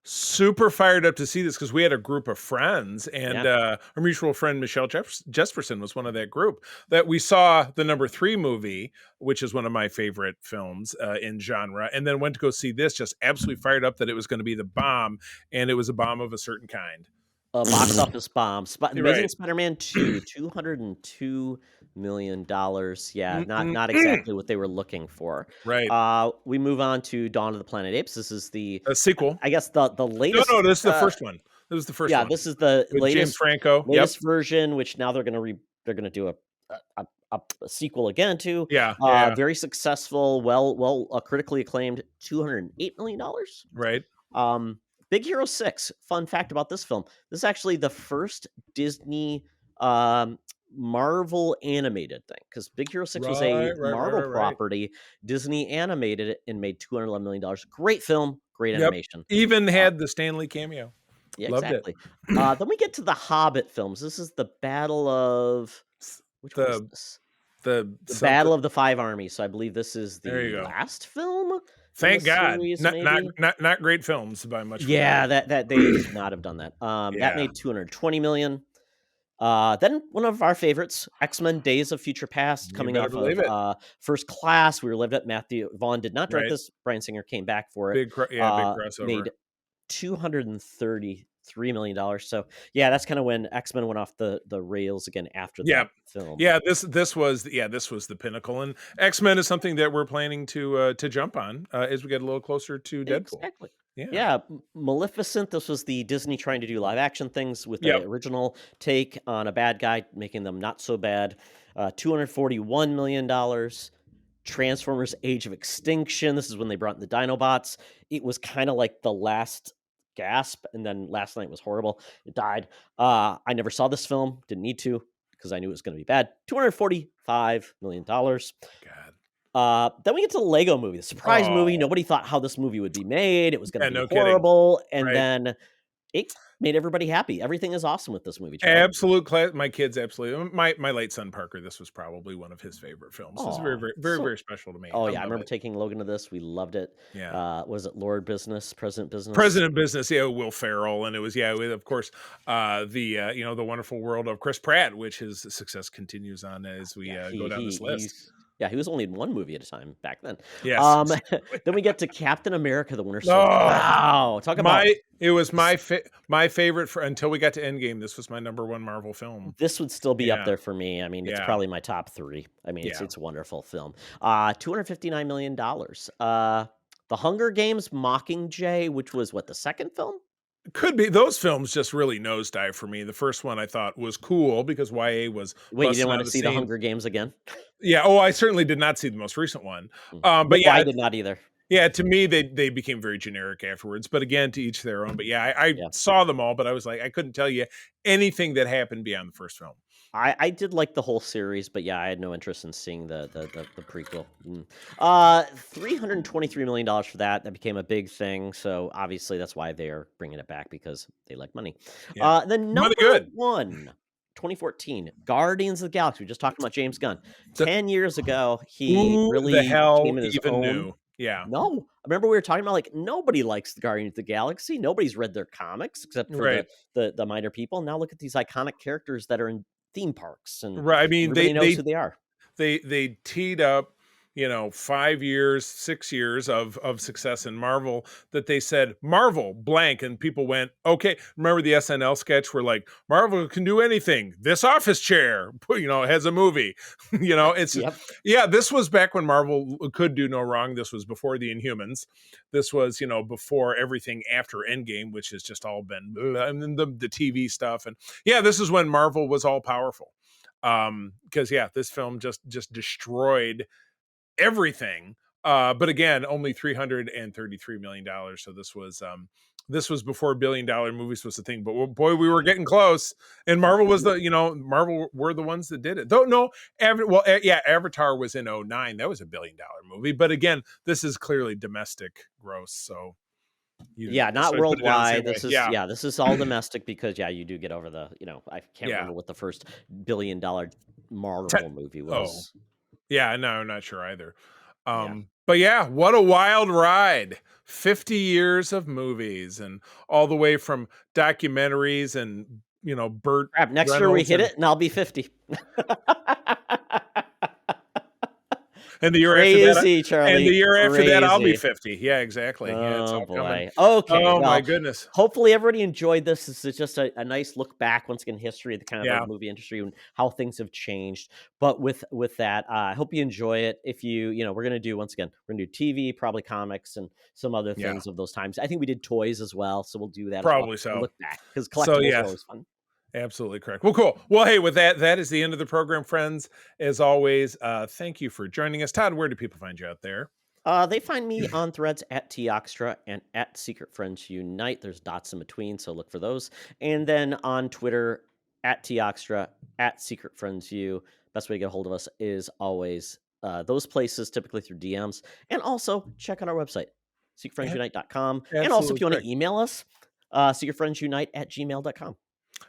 super fired up to see this because we had a group of friends, and our mutual friend Michelle Jesperson was one of that group that we saw the number 3 movie, which is one of my favorite films in genre, and then went to go see this, just absolutely fired up that it was going to be the bomb, and it was a bomb of a certain kind. A box office bomb. Amazing Right. Spider-Man 2, $202 million. Yeah, Mm-mm-mm. not exactly what they were looking for. Right. We move on to Dawn of the Planet Apes. This is the, A sequel. I guess the latest. No, this is the first one. This is the first one. Yeah, this is the With James latest Franco. latest version, which now they're gonna do a sequel again to. Yeah. Very successful, well critically acclaimed, $208 million. Right. Big Hero 6. Fun fact about this film: this is actually the first Disney Marvel animated thing, because Big Hero 6 was a Marvel property. Disney animated it and made $211 million. Great film, great animation. Even had the Stanley cameo. Yeah, Loved exactly. Then we get to the Hobbit films. This is the Battle of which one is this? The Battle of the Five Armies. So I believe this is the last film. Thank God. Series, not great films by much. Yeah, that they should not have done that. That made $220 million. Then one of our favorites, X-Men: Days of Future Past, coming off of First Class. We were lived at. Matthew Vaughn did not direct this. Bryan Singer came back for it. Big crossover. Made $233 million. So yeah, that's kind of when X-Men went off the rails again after that film. Yeah, this was the pinnacle, and X-Men is something that we're planning to jump on as we get a little closer to Deadpool. Exactly. Yeah, Maleficent. This was the Disney trying to do live action things with the original take on a bad guy, making them not so bad. $241 million. Transformers: Age of Extinction. This is when they brought in the Dinobots. It was kind of like the last gasp, and then last night was horrible. It died. I never saw this film. Didn't need to because I knew it was going to be bad. $245 million. God. Then we get to the Lego movie, the surprise movie. Nobody thought how this movie would be made. It was going to be horrible. And then it made everybody happy. Everything is awesome with this movie. Charlie. Absolute class. My kids absolutely. My late son Parker, this was probably one of his favorite films. It's very special to me. Oh yeah, I remember taking Logan to this. We loved it. Yeah. Was it President Business? President Business. Yeah, Will Ferrell, and it was with, of course the Wonderful World of Chris Pratt, which his success continues on as we go down this list. He was only in one movie at a time back then. Yes. Then we get to Captain America: The Winter Soldier. Wow, talk about it was my favorite until we got to Endgame. This was my number 1 Marvel film. This would still be up there for me. I mean, it's probably my top 3. I mean, it's a wonderful film. $259 million. The Hunger Games: Mockingjay, which was the second film. Could be. Those films just really nosedive for me. The first one I thought was cool because YA was. Wait, you didn't want to see the Hunger Games again? Yeah. Oh, I certainly did not see the most recent one. But I did not either. Yeah, to me, they became very generic afterwards. But again, to each their own. But I saw them all, but I was like, I couldn't tell you anything that happened beyond the first film. I did like the whole series, but I had no interest in seeing the prequel. $323 million for that. That became a big thing. So obviously that's why they're bringing it back, because they like money. Then number 1, 2014, Guardians of the Galaxy. We just talked about James Gunn. 10 years ago, he really came in his own. Knew? Yeah. No, I remember we were talking about nobody likes the Guardians of the Galaxy. Nobody's read their comics except for the minor people. Now look at these iconic characters that are in theme parks, and I mean, everybody knows who they are. They teed up 5 years, 6 years of success in Marvel, that they said Marvel blank, and people went, okay. Remember the SNL sketch where Marvel can do anything. This office chair, has a movie. It's this was back when Marvel could do no wrong. This was before the Inhumans. This was before everything after Endgame, which has just all been the TV stuff, and this is when Marvel was all powerful. Because this film just destroyed everything, but again, only $333 million. So this was before $1 billion movies was the thing. But boy, we were getting close. And Marvel was Marvel were the ones that did it. Though no, Avatar was in 2009. That was $1 billion movie. But again, this is clearly domestic gross. So not worldwide. This is all domestic, because you do get over the I can't remember what the first $1 billion Marvel movie was. Yeah, no, I'm not sure either. But yeah, what a wild ride. 50 years of movies, and all the way from documentaries and, Burt Crap, next year we hit it and I'll be 50. And the year Crazy, after that, Charlie. And the year after that, I'll be Crazy. 50. Yeah, exactly. Yeah, it's all coming. Okay. Oh, well, my goodness. Hopefully everybody enjoyed this. This is just a nice look back, once again, history of the kind of the movie industry and how things have changed. But with that, I hope you enjoy it. If we're going to do, once again, we're going to do TV, probably comics, and some other things of those times. I think we did toys as well, so we'll do that Probably as well. so. Look back, because collectibles are always fun. Absolutely correct. Well, cool. Well, hey, with that is the end of the program, friends. As always, thank you for joining us. Todd, where do people find you out there? They find me on Threads at Toxtra and at Secret Friends Unite. There's dots in between, so look for those. And then on Twitter at Toxtra, at Secret Friends U. Best way to get a hold of us is always those places, typically through DMs. And also check out our website, secretfriendsunite.com. And also, if you want to email us, secretfriendsunite@gmail.com.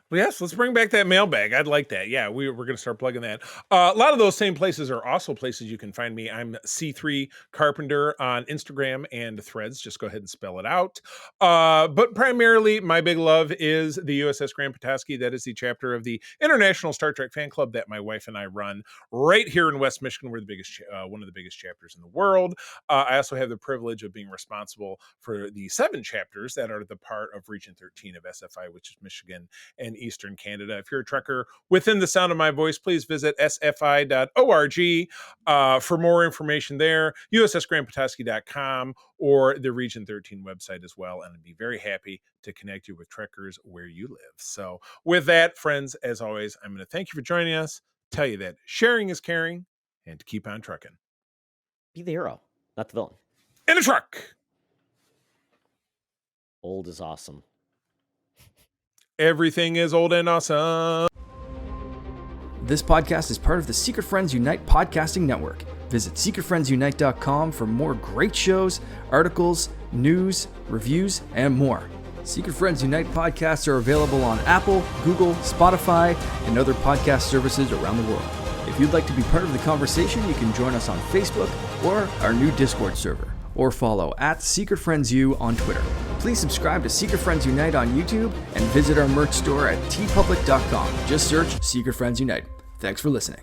Well, yes, let's bring back that mailbag. I'd like that. Yeah, we're going to start plugging that. A lot of those same places are also places you can find me. I'm C3 Carpenter on Instagram and Threads. Just go ahead and spell it out. But primarily, my big love is the USS Grand Petoskey. That is the chapter of the International Star Trek Fan Club that my wife and I run right here in West Michigan. We're the biggest, one of the biggest chapters in the world. I also have the privilege of being responsible for the 7 chapters that are the part of Region 13 of SFI, which is Michigan and Eastern Canada. If you're a Trekker within the sound of my voice, please visit sfi.org for more information there, ussgrandpetoskey.com, or the Region 13 website as well. And I'd be very happy to connect you with Trekkers where you live. So with that, friends, as always, I'm going to thank you for joining us, tell you that sharing is caring, and to keep on trucking. Be the hero, not the villain. In a truck. Old is awesome. Everything is old and awesome. This podcast is part of the Secret Friends Unite podcasting network. Visit secretfriendsunite.com for more great shows, articles, news, reviews, and more. Secret Friends Unite podcasts are available on Apple, Google, Spotify, and other podcast services around the world. If you'd like to be part of the conversation, you can join us on Facebook or our new Discord server, or follow at Secret Friends U on Twitter. Please subscribe to Secret Friends Unite on YouTube and visit our merch store at tpublic.com. Just search Secret Friends Unite. Thanks for listening.